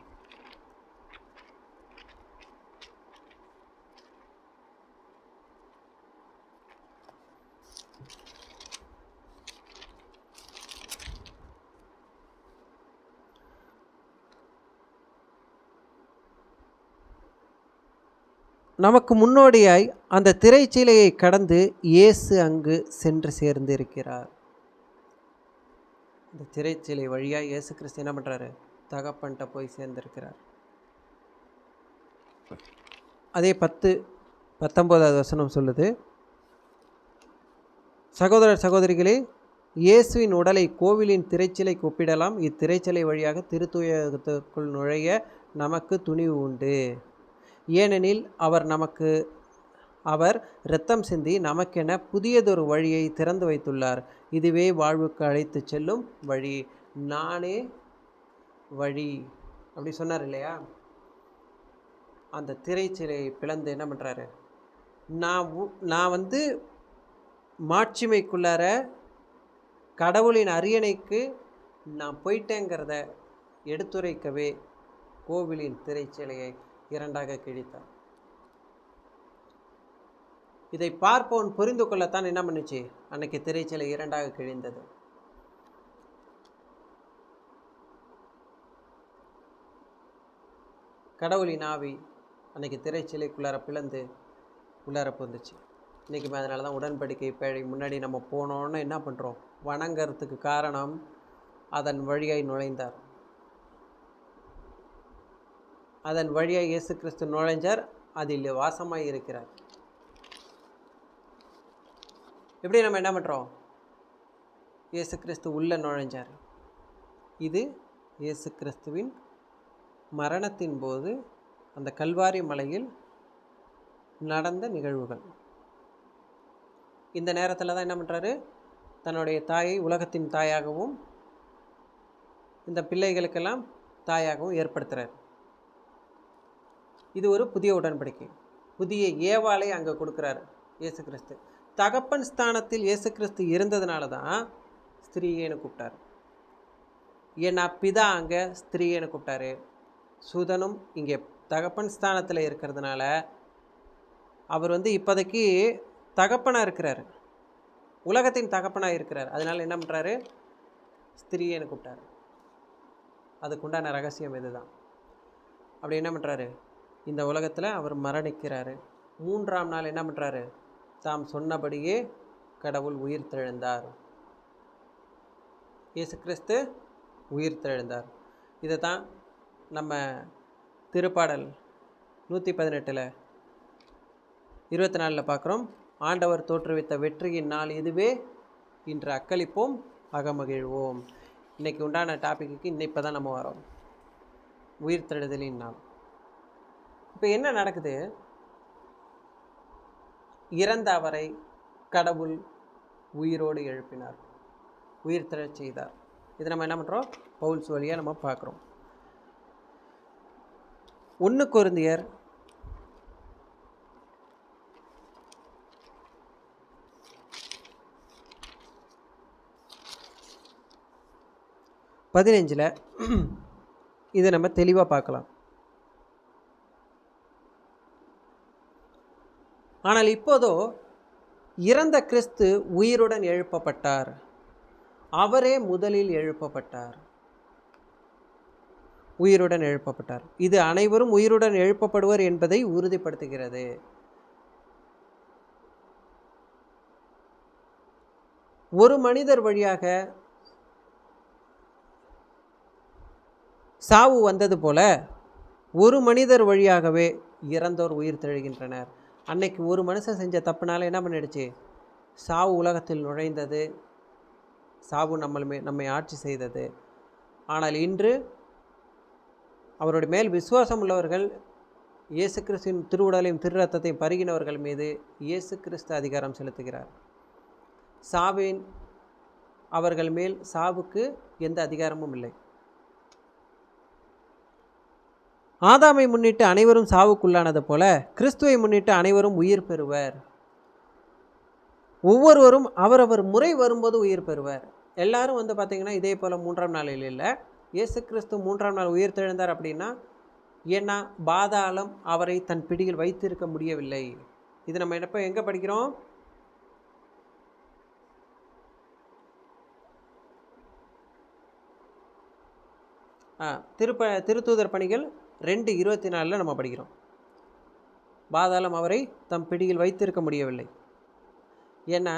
நமக்கு முன்னோடியாய் அந்த திரைச்சீலையை கடந்து இயேசு அங்கு சென்று சேர்ந்து இருக்கிறார். இந்த திரைச்சீலை வழியாக இயேசு கிறிஸ்து என்ன பண்ணுறாரு? தகப்பன்கிட்ட போய் சேர்ந்திருக்கிறார். அதே 10:19 சொல்லுது, சகோதரர் சகோதரிகளே, இயேசுவின் உடலை கோவிலின் திரைச்சீலைக்கு ஒப்பிடலாம். இத்திரைச்சீலை வழியாக திருத்தூயகத்துக்குள் நுழைய நமக்கு துணிவு உண்டு. ஏனெனில் அவர் இரத்தம் சிந்தி நமக்கென புதியதொரு வழியை திறந்து வைத்துள்ளார். இதுவே வாழ்வுக்கு அழைத்து செல்லும் வழி. நானே வழி அப்படி சொன்னார் இல்லையா? அந்த திரைச்சீலையை பிளந்து என்ன பண்ணுறாரு? நான் மாட்சிமைக்குள்ளார கடவுளின் அரியணைக்கு நான் போயிட்டேங்கிறத எடுத்துரைக்கவே கோவிலின் திரைச்சீலையை 2ஆக கிழித்தார். இதை பார்ப்போன் புரிந்து கொள்ளத்தான் என்ன பண்ணுச்சு? அன்னைக்கு திரைச்சீலை 2ஆக கிழிந்தது. கடவுளின் ஆவி அன்னைக்கு திரைச்சீலைக்குள்ளார பிளந்து உள்ளார போந்துச்சு. இன்றைக்கி அதனால தான் உடன்படிக்கை பேழை முன்னாடி நம்ம போனோன்னு என்ன பண்ணுறோம்? வணங்கிறதுக்கு காரணம் அதன் வழியாய் நுழைந்தார். அதன் வழியாக இயேசு கிறிஸ்து நுழைஞ்சார். அதில் வாசமாய் இருக்கிறார். எப்படி நம்ம என்ன பண்ணுறோம்? இயேசு கிறிஸ்து உள்ளே நுழைஞ்சார். இது இயேசு கிறிஸ்துவின் மரணத்தின் போது அந்த கல்வாரி மலையில் நடந்த நிகழ்வுகள். இந்த நேரத்தில் தான் என்ன பண்ணுறாரு? தன்னுடைய தாயை உலகத்தின் தாயாகவும் இந்த பிள்ளைகளுக்கெல்லாம் தாயாகவும் ஏற்படுத்துகிறார். இது ஒரு புதிய உடன்படிக்கை. புதிய ஏவாளை அங்கே கொடுக்குறாரு இயேசு கிறிஸ்து. தகப்பன் ஸ்தானத்தில் இயேசு கிறிஸ்து இருந்ததுனால தான் ஸ்திரீயேன்னு கூப்பிட்டார். ஏன்னா பிதா அங்கே ஸ்திரீயேன்னு கூப்பிட்டாரு. சுதனும் இங்கே தகப்பன் ஸ்தானத்தில் இருக்கிறதுனால அவர் இப்போதைக்கு தகப்பனாக இருக்கிறார், உலகத்தின் தகப்பனாக இருக்கிறார். அதனால் என்ன பண்ணுறாரு? ஸ்திரீயேன்னு கூப்பிட்டார். அதுக்குண்டான ரகசியம் இதுதான். அப்படி என்ன பண்ணுறாரு? இந்த உலகத்தில் அவர் மரணிக்கிறாரு. 3ஆம் நாள் என்ன பண்ணுறாரு? தாம் சொன்னபடியே கடவுள் உயிர்த்தெழுந்தார். இயேசு கிறிஸ்து உயிர்த்தெழுந்தார். இதை தான் நம்ம திருப்பாடல் 118 24 பார்க்குறோம். ஆண்டவர் தோற்றுவித்த வெற்றியின் நாள் இதுவே, இன்று அக்களிப்போம் அகமகிழ்வோம். இன்றைக்கி உண்டான டாப்பிக்கு இப்போ தான் நம்ம வரோம், உயிர்த்தெழுதலின் நாள். இப்போ என்ன நடக்குது? இறந்த அவரை கடவுள் உயிரோடு எழுப்பினார், உயிர்த்தெழச் செய்தார். இது நம்ம என்ன பண்ணுறோம்? பவுல்ஸ் வழியாக நம்ம பார்க்குறோம். 1 கொரிந்தியர் 15 இதை நம்ம தெளிவாக பார்க்கலாம். ஆனால் இப்போதோ இறந்த கிறிஸ்து உயிருடன் எழுப்பப்பட்டார், அவரே முதலில் எழுப்பப்பட்டார். உயிருடன் எழுப்பப்பட்டார். இது அனைவரும் உயிருடன் எழுப்பப்படுவர் என்பதை உறுதிப்படுத்துகிறது. ஒரு மனிதர் வழியாக சாவு வந்தது போல ஒரு மனிதர் வழியாகவே இறந்தோர் உயிர் தெழுகின்றனர். அன்னைக்கு ஒரு மனுஷன் செஞ்ச தப்புனால என்ன பண்ணிடுச்சு? சாவு உலகத்தில் நுழைந்தது, சாவு நம்மை ஆட்சி செய்தது. ஆனால் இன்று அவருடைய மேல் விசுவாசம் உள்ளவர்கள், இயேசு கிறிஸ்துவின் திருவுடலையும் திரு ரத்தத்தையும் பருகினவர்கள் மீது இயேசு கிறிஸ்து அதிகாரம் செலுத்துகிறார். சாவின் அவர்கள் மேல் சாவுக்கு எந்த அதிகாரமும் இல்லை. ஆதாமை முன்னிட்டு அனைவரும் சாவுக்குள்ளானது போல கிறிஸ்துவை முன்னிட்டு அனைவரும் உயிர் பெறுவர். ஒவ்வொருவரும் அவரவர் முறை வரும்போது உயிர் பெறுவர். எல்லாரும் பார்த்திங்கன்னா இதே போல் 3ஆம் நாளில் இல்லை. இயேசு கிறிஸ்து 3ஆம் நாள் உயிர் தெழுந்தார் அப்படின்னா, ஏன்னா பாதாளம் அவரை தன் பிடியில் வைத்திருக்க முடியவில்லை. இது நம்ம எப்போ எங்கே படிக்கிறோம்? திருத்தூதர் பணிகள் 2:24 நம்ம படிக்கிறோம். பாதாளம் அவரை தம் பிடியில் வைத்திருக்க முடியவில்லை. ஏன்னா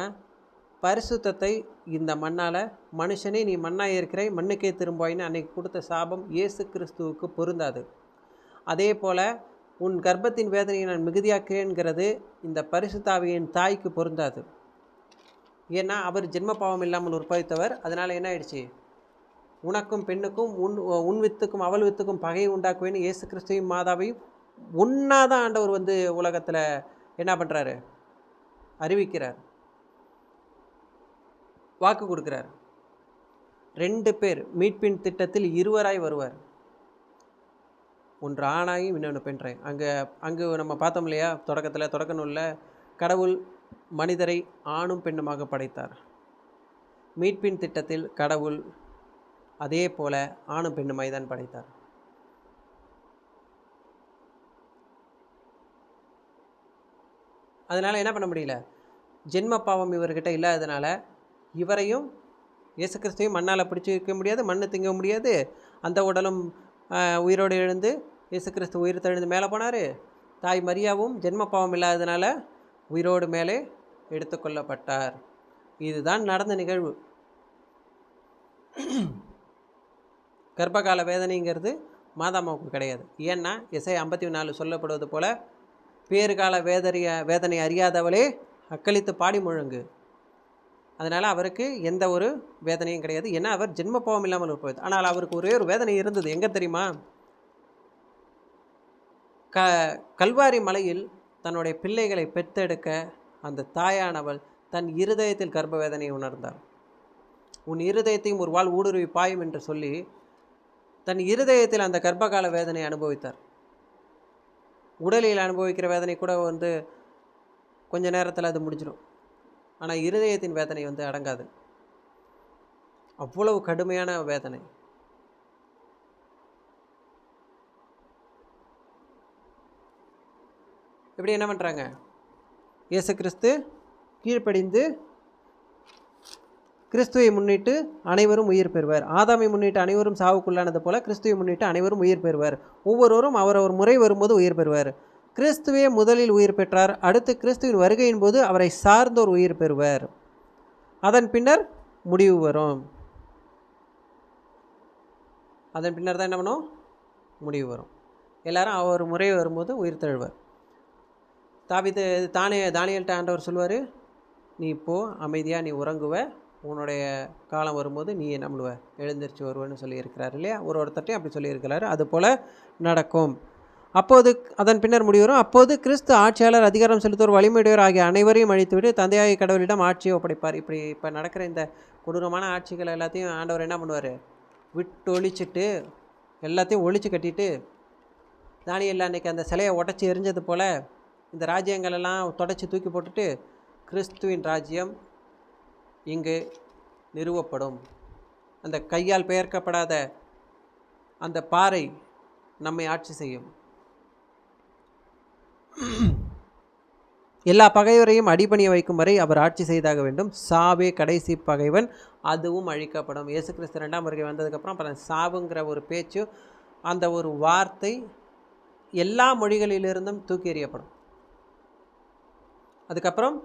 பரிசுத்தத்தை இந்த மண்ணால், மனுஷனே நீ மண்ணாக இருக்கிறாய் மண்ணுக்கே திரும்பாயின்னு அன்னைக்கு கொடுத்த சாபம் இயேசு கிறிஸ்துவுக்கு பொருந்தாது. அதே போல் உன் கர்ப்பத்தின் வேதனையை நான் மிகுதியாக்குறேங்கிறது இந்த பரிசுத்தாவியின் தாய்க்கு பொருந்தாது. ஏன்னா அவர் ஜென்ம பாவம் இல்லாமல் உற்பவித்தவர். அதனால் என்ன ஆயிடுச்சு? உனக்கும் பெண்ணுக்கும் உன் வித்துக்கும் அவள் வித்துக்கும் பகையை உண்டாக்குவேன்னு இயேசு கிறிஸ்துவையும் மாதாவையும் ஒன்றாதான் ஆண்டவர் உலகத்தில் என்ன பண்ணுறாரு? அறிவிக்கிறார், வாக்கு கொடுக்குறார். 2 பேர் மீட்பின் திட்டத்தில் இருவராய் வருவார். ஒன்று ஆணாயும் இன்னொன்று பெண்றாயும். அங்கே நம்ம பார்த்தோம் இல்லையா? தொடக்க நூலில் கடவுள் மனிதரை ஆணும் பெண்ணுமாக படைத்தார். மீட்பின் திட்டத்தில் கடவுள் அதே போல ஆணும் பெண்ணுமாய் தான் படைத்தார். அதனால் என்ன பண்ண முடியல? ஜென்ம பாவம் இவர்கிட்ட இல்லாததுனால இவரையும் இயேசு கிறிஸ்துவையும் மண்ணால் பிடிச்சி வைக்க முடியாது, மண்ணு திங்க முடியாது. அந்த உடலும் உயிரோடு எழுந்து இயேசு கிறிஸ்து உயிர் தெழுந்து மேலே போனார். தாய் மரியாவும் ஜென்ம பாவம் இல்லாததுனால உயிரோடு மேலே எடுத்துக்கொள்ளப்பட்டார். இதுதான் நடந்த நிகழ்வு. கர்ப்பகால வேதனைங்கிறது மாதாமாவுக்கு கிடையாது. ஏன்னா எஸ்ஐயா 54 சொல்லப்படுவது போல, பேறுகால வேதனை அறியாதவளே அக்களித்து பாடி முழங்கு. அதனால் அவருக்கு எந்த ஒரு வேதனையும் கிடையாது. ஏன்னா அவர் ஜென்ம பாவம் இல்லாமல் இருப்பது. ஆனால் அவருக்கு ஒரே ஒரு வேதனை இருந்தது. எங்கே தெரியுமா? கல்வாரி மலையில் தன்னுடைய பிள்ளைகளை பெற்றெடுக்க அந்த தாயானவள் தன் இருதயத்தில் கர்ப்ப வேதனையை உணர்ந்தார். உன் இருதயத்தையும் ஒரு வாள் ஊடுருவி பாயும் என்று சொல்லி தன் இருதயத்தில் அந்த கர்ப்பகால வேதனை அனுபவித்தார். உடலில் அனுபவிக்கிற வேதனை கூட கொஞ்ச நேரத்தில் அது முடிஞ்சிடும். ஆனால் இருதயத்தின் வேதனை அடங்காது. அவ்வளவு கடுமையான வேதனை. இப்படி என்ன பண்ணுறாங்க? இயேசு கிறிஸ்து கீழ்ப்படிந்து கிறிஸ்துவை முன்னிட்டு அனைவரும் உயிர் பெறுவர். ஆதாமை முன்னிட்டு அனைவரும் சாவுக்குள்ளானது போல கிறிஸ்துவை முன்னிட்டு அனைவரும் உயிர் பெறுவர். ஒவ்வொருவரும் அவரவர் முறை வரும்போது உயிர் பெறுவர். கிறிஸ்துவே முதலில் உயிர் பெற்றார். அடுத்து கிறிஸ்துவின் வருகையின் போது அவரை சார்ந்தோர் உயிர் பெறுவர். அதன் பின்னர் முடிவு வரும். அதன் பின்னர் தான் என்ன பண்ணும்? முடிவு வரும். எல்லாரும் அவர் முறை வரும்போது உயிர் தழுவார். தானியேல்கிட்ட ஆண்டவர் சொல்லுவார், நீ இப்போது அமைதியாக நீ உறங்குவ, உன்னுடைய காலம் வரும்போது நீ என்ன பண்ணுவ? எழுந்திரிச்சு வருவேன்னு சொல்லியிருக்கிறார் இல்லையா? ஒருத்தட்டையும் அப்படி சொல்லியிருக்கிறாரு. அதுபோல் நடக்கும். அப்போது அதன் பின்னர் முடிவு வரும். அப்போது கிறிஸ்து ஆட்சியாளர், அதிகாரம் செலுத்துவோர், வலிமையுடையோர் ஆகிய அனைவரையும் அழித்துவிட்டு தந்தையாகிய கடவுளிடம் ஆட்சியை ஒப்படைப்பார். இப்போ நடக்கிற இந்த கொடூரமான ஆட்சிகள் எல்லாத்தையும் ஆண்டவர் என்ன பண்ணுவார்? விட்டு ஒழிச்சிட்டு எல்லாத்தையும் ஒழிச்சு கட்டிட்டு, தானியேல் அன்னைக்கு அந்த சிலையை உடச்சி எரிஞ்சது போல் இந்த ராஜ்யங்களெல்லாம் தொடச்சி தூக்கி போட்டுட்டு கிறிஸ்துவின் ராஜ்யம் இங்கு நிறுவப்படும். அந்த கையால் பெயர்க்கப்படாத அந்த பாறை நம்மை ஆட்சி செய்யும். எல்லா பகைவரையும் அடிபணிய வைக்கும் வரை அவர் ஆட்சி செய்தாக வேண்டும். சாவே கடைசி பகைவன், அதுவும் அழிக்கப்படும். இயேசு கிறிஸ்து 2ஆம் வருகை வந்ததுக்கப்புறம் அப்புறம் சாவுங்கிற ஒரு பேச்சு, அந்த ஒரு வார்த்தை எல்லா மொழிகளிலிருந்தும் தூக்கி எறியப்படும். அதுக்கப்புறம்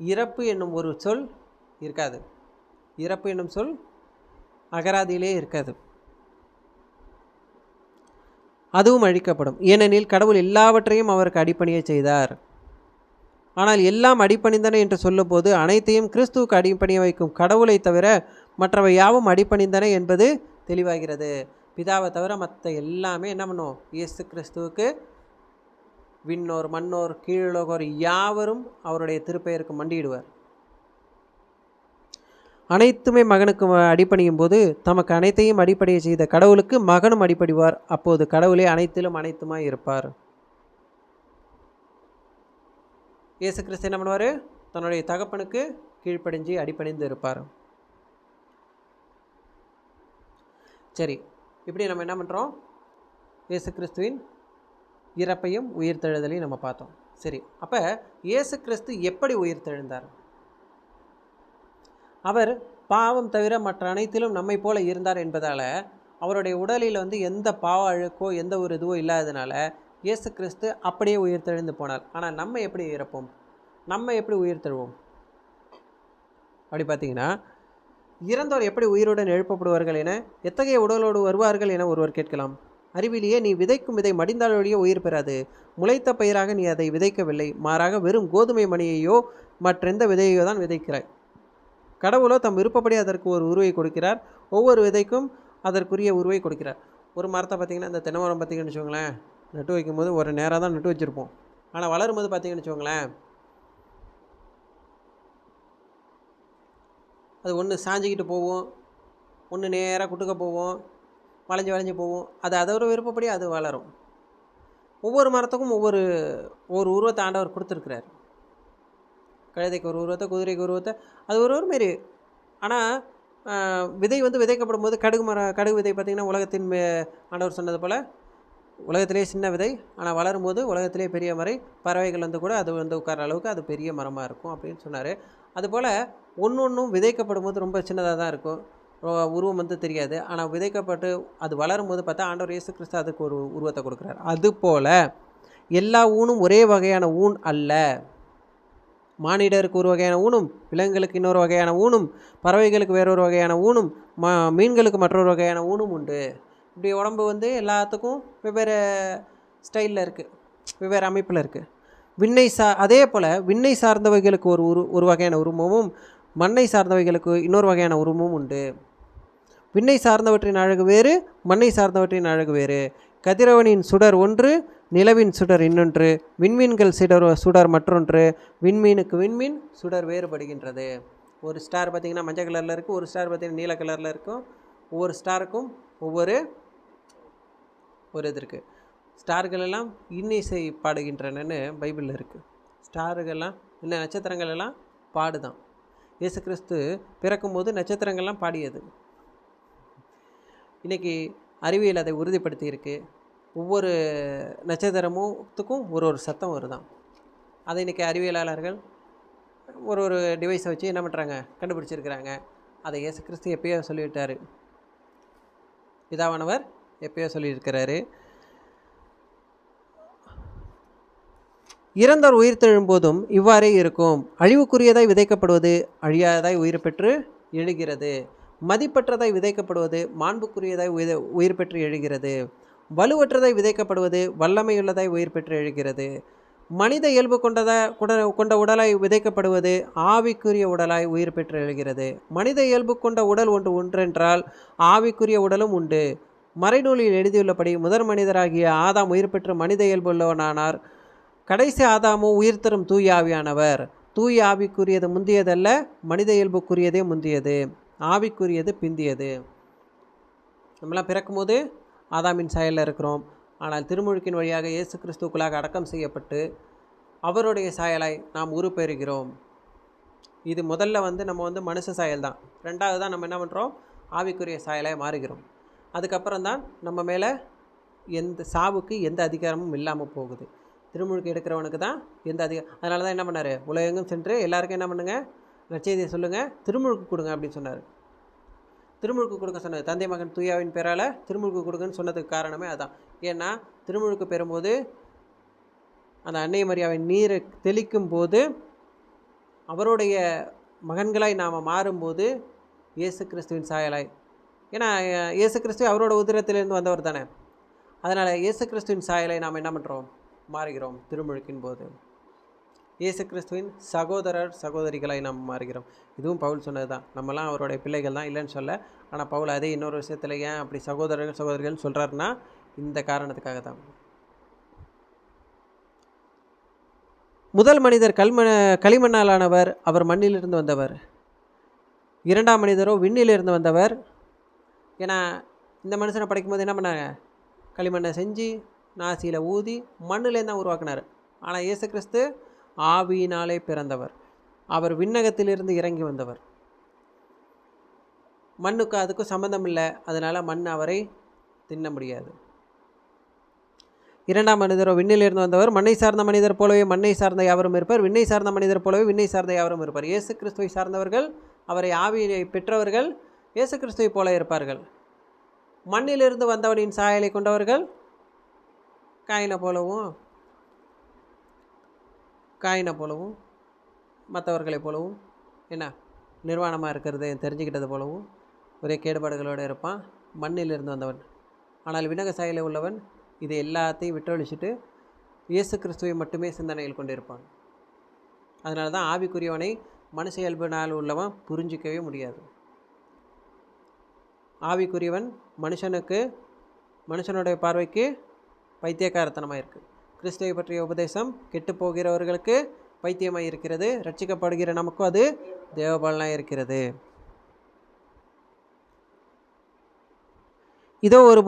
இறப்பு என்னும் ஒரு சொல் இருக்காது. இறப்பு என்னும் சொல் அகராதியிலே இருக்காது. அதுவும் அழிக்கப்படும். ஏனெனில் கடவுள் எல்லாவற்றையும் அவருக்கு அடிப்பணிய செய்தார். ஆனால் எல்லாம் அடிப்பணிந்தன என்று சொல்லும்போது அனைத்தையும் கிறிஸ்துவுக்கு அடிப்பணிய வைக்கும் கடவுளை தவிர மற்றவை யாவும் அடிப்பணிந்தன என்பது தெளிவாகிறது. பிதாவை தவிர மற்ற எல்லாமே என்ன பண்ணும்? இயேசு கிறிஸ்துவுக்கு விண்ணோர் மண்ணோர் கீழோகோர் யாவரும் அவருடைய திருப்பெயருக்கு மண்டியிடுவார். அனைத்துமே மகனுக்கு அடிப்பணியும் போது தமக்கு அனைத்தையும் அடிப்படைய செய்த கடவுளுக்கு மகனும் அடிப்படிவார். அப்போது கடவுளே அனைத்திலும் அனைத்துமாய் இருப்பார். இயேசு கிறிஸ்து என்ன பண்ணுவார்? தன்னுடைய தகப்பனுக்கு கீழ்ப்படிஞ்சு அடிப்பணிந்து இருப்பார். சரி, இப்படி நம்ம என்ன பண்ணுறோம்? இயேசு கிறிஸ்துவின் இறப்பையும் உயிர்த்தெழுதலையும் நம்ம பார்த்தோம். சரி, அப்போ இயேசு கிறிஸ்து எப்படி உயிர்த்தெழுந்தார்? அவர் பாவம் தவிர மற்ற அனைத்திலும் நம்மை போல இருந்தார் என்பதால் அவருடைய உடலில் எந்த பாவ அழுக்கோ எந்த ஒரு இதுவோ இல்லாததுனால இயேசு கிறிஸ்து அப்படியே உயிர்த்தெழுந்து போனார். ஆனால் நம்ம எப்படி இறப்போம்? நம்ம எப்படி உயிர்த்தெழுவோம்? அப்படி பார்த்தீங்கன்னா, இறந்தோர் எப்படி உயிருடன் எழுப்பப்படுவார்கள் என, எத்தகைய உடலோடு வருவார்கள் என ஒருவர் கேட்கலாம். அறிவிலேயே நீ விதைக்கும் விதை மடிந்தால் வழியோ உயிர் பெறாது. முளைத்த பயிராக நீ அதை விதைக்கவில்லை, மாறாக வெறும் கோதுமை மணியையோ மற்றெந்த விதையோ தான் விதைக்கிறாய். கடவுளோ தம் விருப்பப்படி அதற்கு ஒரு உருவை கொடுக்கிறார். ஒவ்வொரு விதைக்கும் அதற்குரிய உருவை கொடுக்கிறார். ஒரு மரத்தை பார்த்திங்கன்னா, இந்த தென்னை மரம் பார்த்திங்கன்னு வச்சுக்கோங்களேன், நட்டு வைக்கும்போது ஒரு நேராக தான் நட்டு வச்சுருப்போம். ஆனால் வளரும் போது பார்த்திங்கன்னு வச்சுக்கோங்களேன், அது ஒன்று சாஞ்சிக்கிட்டு போவோம், ஒன்று நேராக குட்டுக்க போவோம், வளைஞ்சு போவோம். அது அதோட விருப்பப்படி அது வளரும். ஒவ்வொரு மரத்துக்கும் ஒவ்வொரு உருவத்தை ஆண்டவர் கொடுத்துருக்கிறார். கழுதைக்கு ஒரு உருவத்தை, குதிரைக்கு உருவத்தை, அது ஒரு மாரி. ஆனால் விதை விதைக்கப்படும் போது கடுகு விதை பார்த்திங்கன்னா, உலகத்தின் ஆண்டவர் சொன்னது போல் உலகத்திலே சின்ன விதை, ஆனால் வளரும்போது உலகத்திலே பெரிய மறை, பறவைகள் கூட அது உட்கார அளவுக்கு அது பெரிய மரமாக இருக்கும் அப்படின்னு சொன்னார். அதுபோல் ஒன்றும் விதைக்கப்படும் போது ரொம்ப சின்னதாக தான் இருக்கும், உருவம் தெரியாது. ஆனால் விதைக்கப்பட்டு அது வளரும் போது பார்த்தா ஆண்டவர் இயேசு கிறிஸ்து அதுக்கு ஒரு உருவத்தை கொடுக்குறார். அதுபோல் எல்லா ஊனும் ஒரே வகையான ஊன் அல்ல. மானிடருக்கு ஒரு வகையான ஊனும், விலங்குகளுக்கு இன்னொரு வகையான ஊனும், பறவைகளுக்கு வேறொரு வகையான ஊனும், மீன்களுக்கு மற்றொரு வகையான ஊனும் உண்டு. இப்படி உடம்பு எல்லாத்துக்கும் வெவ்வேறு ஸ்டைலில் இருக்குது, வெவ்வேறு அமைப்பில் இருக்குது. அதே போல் விண்ணை சார்ந்தவைகளுக்கு ஒரு வகையான உருவமும், மண்ணை சார்ந்தவைகளுக்கு இன்னொரு வகையான உருவமும் உண்டு. விண்ணை சார்ந்தவற்றின் அழகு வேறு, மண்ணை சார்ந்தவற்றின் அழகு வேறு. கதிரவனின் சுடர் ஒன்று, நிலவின் சுடர் இன்னொன்று, விண்மீன்கள் சுடர் மற்றொன்று, விண்மீனுக்கு விண்மீன் சுடர் வேறுபடுகின்றது. ஒரு ஸ்டார் பார்த்திங்கன்னா மஞ்சள் கலரில் இருக்குது, ஒரு ஸ்டார் பார்த்திங்கன்னா நீல கலரில் இருக்கும். ஒவ்வொரு ஸ்டாருக்கும் ஒவ்வொரு இது இருக்குது. ஸ்டார்கள் எல்லாம் இன்னிசை பாடுகின்றனன்னு பைபிளில் இருக்குது. ஸ்டார்கள்லாம் இல்லை, நட்சத்திரங்கள் எல்லாம் பாடுதான். இயேசு கிறிஸ்து பிறக்கும்போது நட்சத்திரங்கள்லாம் பாடியது. இன்றைக்கி அறிவியல் அதை உறுதிப்படுத்தி இருக்குது. ஒவ்வொரு நட்சத்திரமுத்துக்கும் ஒரு சத்தம் வருதான். அதை இன்றைக்கி அறிவியலாளர்கள் ஒரு டிவைஸை வச்சு என்ன பண்ணுறாங்க, கண்டுபிடிச்சிருக்கிறாங்க. அதை இயேசு கிறிஸ்து எப்பயோ சொல்லிவிட்டார், பிதாவானவர் எப்பயோ சொல்லியிருக்கிறாரு. இறந்தோர் உயிர்த்தெழும்போதும் இவ்வாறே இருக்கும். அழிவுக்குரியதாய் விதைக்கப்படுவது அழியாததாய் உயிர் பெற்று எழுகிறது. மதிப்பற்றதாய் விதைக்கப்படுவது மாண்புக்குரியதாய் உயிர் பெற்று எழுகிறது. வலுவற்றதாய் விதைக்கப்படுவது வல்லமையுள்ளதாய் உயிர் பெற்று எழுகிறது. மனித இயல்பு கொண்ட உடலாய் விதைக்கப்படுவது ஆவிக்குரிய உடலாய் உயிர் பெற்று எழுகிறது. மனித இயல்பு கொண்ட உடல் ஒன்றென்றால் ஆவிக்குரிய உடலும் உண்டு. மறைநூலில் எழுதியுள்ளபடி முதற் மனிதராகிய ஆதாம் உயிர் பெற்று மனித இயல்பு உள்ளவனானார். கடைசி ஆதாமோ உயிர் தரும் தூய ஆவியானவர். தூய ஆவிக்குரியது முந்தியதல்ல, மனித இயல்புக்குரியதே முந்தியது, ஆவிக்குரியது பிந்தியது. நம்மளாம் பிறக்கும்போது ஆதாமின் சாயலில் இருக்கிறோம். ஆனால் திருமுழுக்கின் வழியாக இயேசு கிறிஸ்துக்குள்ளாக அடக்கம் செய்யப்பட்டு அவருடைய சாயலாய் நாம் உருப்பெறுகிறோம். இது முதல்ல நம்ம மனுஷ சாயல் தான். ரெண்டாவது தான் நம்ம என்ன பண்ணுறோம், ஆவிக்குரிய சாயலாய் மாறுகிறோம். அதுக்கப்புறம் தான் நம்ம மேலே சாவுக்கு எந்த அதிகாரமும் இல்லாமல் போகுது. திருமுழுக்கு எடுக்கிறவனுக்கு தான் எந்த அதிகாரம். அதனால தான் என்ன பண்ணார், உலகெங்கும் சென்று எல்லாருக்கும் என்ன பண்ணுங்கள், நற்செய்தியை சொல்லுங்கள், திருமுழுக்கு கொடுங்க அப்படின்னு சொன்னார். திருமுழுக்கு கொடுக்க சொன்னது தந்தை மகன் தூயாவின் பேரால் திருமுழுக்கு கொடுங்கன்னு சொன்னதுக்கு காரணமே அதான். ஏன்னா திருமுழுக்கு பெறும்போது அந்த அன்னை மரியாவின் நீரை தெளிக்கும் போது அவருடைய மகன்களாய் நாம் மாறும்போது இயேசு கிறிஸ்துவின் சாயலாய், ஏன்னா இயேசு கிறிஸ்து அவரோட உதிரத்திலிருந்து வந்தவர் தானே. அதனால் இயேசு கிறிஸ்துவின் சாயலை நாம் என்ன பண்ணுறோம், மாறுகிறோம். திருமுழுக்கின் போது இயேசு கிறிஸ்துவின் சகோதரிகளாய் நாம் மாறுகிறோம். இதுவும் பவுல் சொன்னது தான். நம்மலாம் அவருடைய பிள்ளைகள் தான், இல்லைன்னு சொல்ல. ஆனால் பவுல் அதே இன்னொரு விஷயத்தில் ஏன் அப்படி சகோதரிகள் சொல்கிறாருன்னா இந்த காரணத்துக்காக தான். முதல் மனிதர் களிமண்ணாலானவர், அவர் மண்ணிலிருந்து வந்தவர். இரண்டாம் மனிதரோ விண்ணிலிருந்து வந்தவர். ஏன்னா இந்த மனுஷனை படைக்கும்போது என்ன பண்ணாங்க, களிமண்ணை செஞ்சு நாசியில் ஊதி மண்ணிலேருந்து தான் உருவாக்கினார். ஆனால் இயேசு கிறிஸ்து ஆவியினாலே பிறந்தவர். அவர் விண்ணகத்திலிருந்து இறங்கி வந்தவர். மண்ணுக்கு அதுக்கும் சம்மந்தம் இல்லை. அதனால் மண் அவரை தின்ன முடியாது. இரண்டாம் மனிதரோ விண்ணிலிருந்து வந்தவர். மண்ணை சார்ந்த மனிதர் போலவே மண்ணை சார்ந்த யாவரும் இருப்பார், விண்ணை சார்ந்த மனிதர் போலவே விண்ணை சார்ந்த யாவரும் இருப்பார். இயேசு கிறிஸ்துவை சார்ந்தவர்கள், அவரை ஆவியை பெற்றவர்கள் இயேசு கிறிஸ்துவை போல இருப்பார்கள். மண்ணிலிருந்து வந்தவனின் சாயலை கொண்டவர்கள் காயினை போலவும் மற்றவர்களைப் போலவும் என்ன நிர்வாணமாக இருக்கிறது தெரிஞ்சுக்கிட்டது போலவும் ஒரே கேடுபாடுகளோடு இருப்பான். மண்ணிலிருந்து வந்தவன். ஆனால் விண்ணக சாயலை உள்ளவன் இது எல்லாத்தையும் விட்டொழிச்சிட்டு இயேசு கிறிஸ்துவை மட்டுமே சிந்தனையில் கொண்டிருப்பான். அதனால தான் ஆவிக்குரியவனை மனுஷ இயல்பினால் உள்ளவன் புரிஞ்சிக்கவே முடியாது. ஆவிக்குரியவன் மனுஷனுடைய பார்வைக்கு பைத்தியக்காரத்தனமாக இருக்குது. கிறிஸ்துவை பற்றிய உபதேசம் கெட்டு போகிறவர்களுக்கு பைத்தியமாக இருக்கிறது, ரட்சிக்கப்படுகிற நமக்கும் அது தேவபலனாக இருக்கிறது. இதோ ஒரு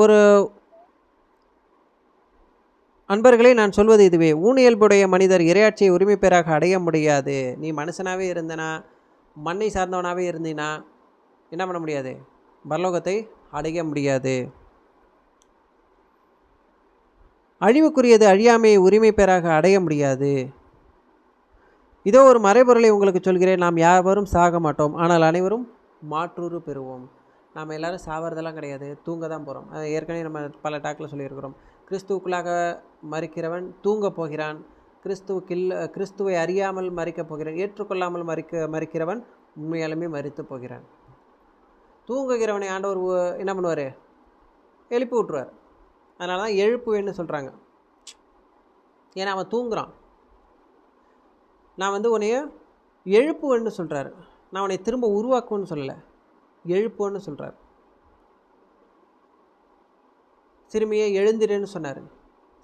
அன்பர்களே, நான் சொல்வது இதுவே, ஊனியல்புடைய மனிதர் இறையாட்சியை உரிமை பெறாக அடைய முடியாது. நீ மனுஷனாகவே இருந்தனா, மண்ணை சார்ந்தவனாகவே இருந்தினா என்ன பண்ண முடியாது, பரலோகத்தை அடைய முடியாது. அழிவுக்குரியது அழியாமையை உரிமை பெறாக அடைய முடியாது. இதோ ஒரு மறைபொருளை உங்களுக்கு சொல்கிறேன், நாம் யாவரும் சாக மாட்டோம், ஆனால் அனைவரும் மாற்றுரு பெறுவோம். நாம் எல்லோரும் சாவறதெல்லாம் கிடையாது, தூங்க தான் போகிறோம். ஏற்கனவே நம்ம பல டாக்கில் சொல்லியிருக்கிறோம். கிறிஸ்துவுக்குள்ளாக மறிக்கிறவன் தூங்க போகிறான், கிறிஸ்துவை அறியாமல் மறிக்கப் போகிறான், ஏற்றுக்கொள்ளாமல் மறிக்கிறவன் உண்மையாலுமே மறித்து போகிறான். தூங்குகிறவனை ஆண்டவர் என்ன பண்ணுவார், எழுப்பி விட்டுருவார். அதனால தான் எழுப்புவேன்னு சொல்கிறாங்க. ஏன்னா அவன் தூங்குறான். நான் உன்னைய எழுப்புவேன்னு சொல்கிறார். நான் உன்னை திரும்ப உருவாக்குவேன்னு சொல்லலை, எழுப்புவேன்னு சொல்கிறார். சிறுமியை எழுந்திருன்னு சொன்னார்.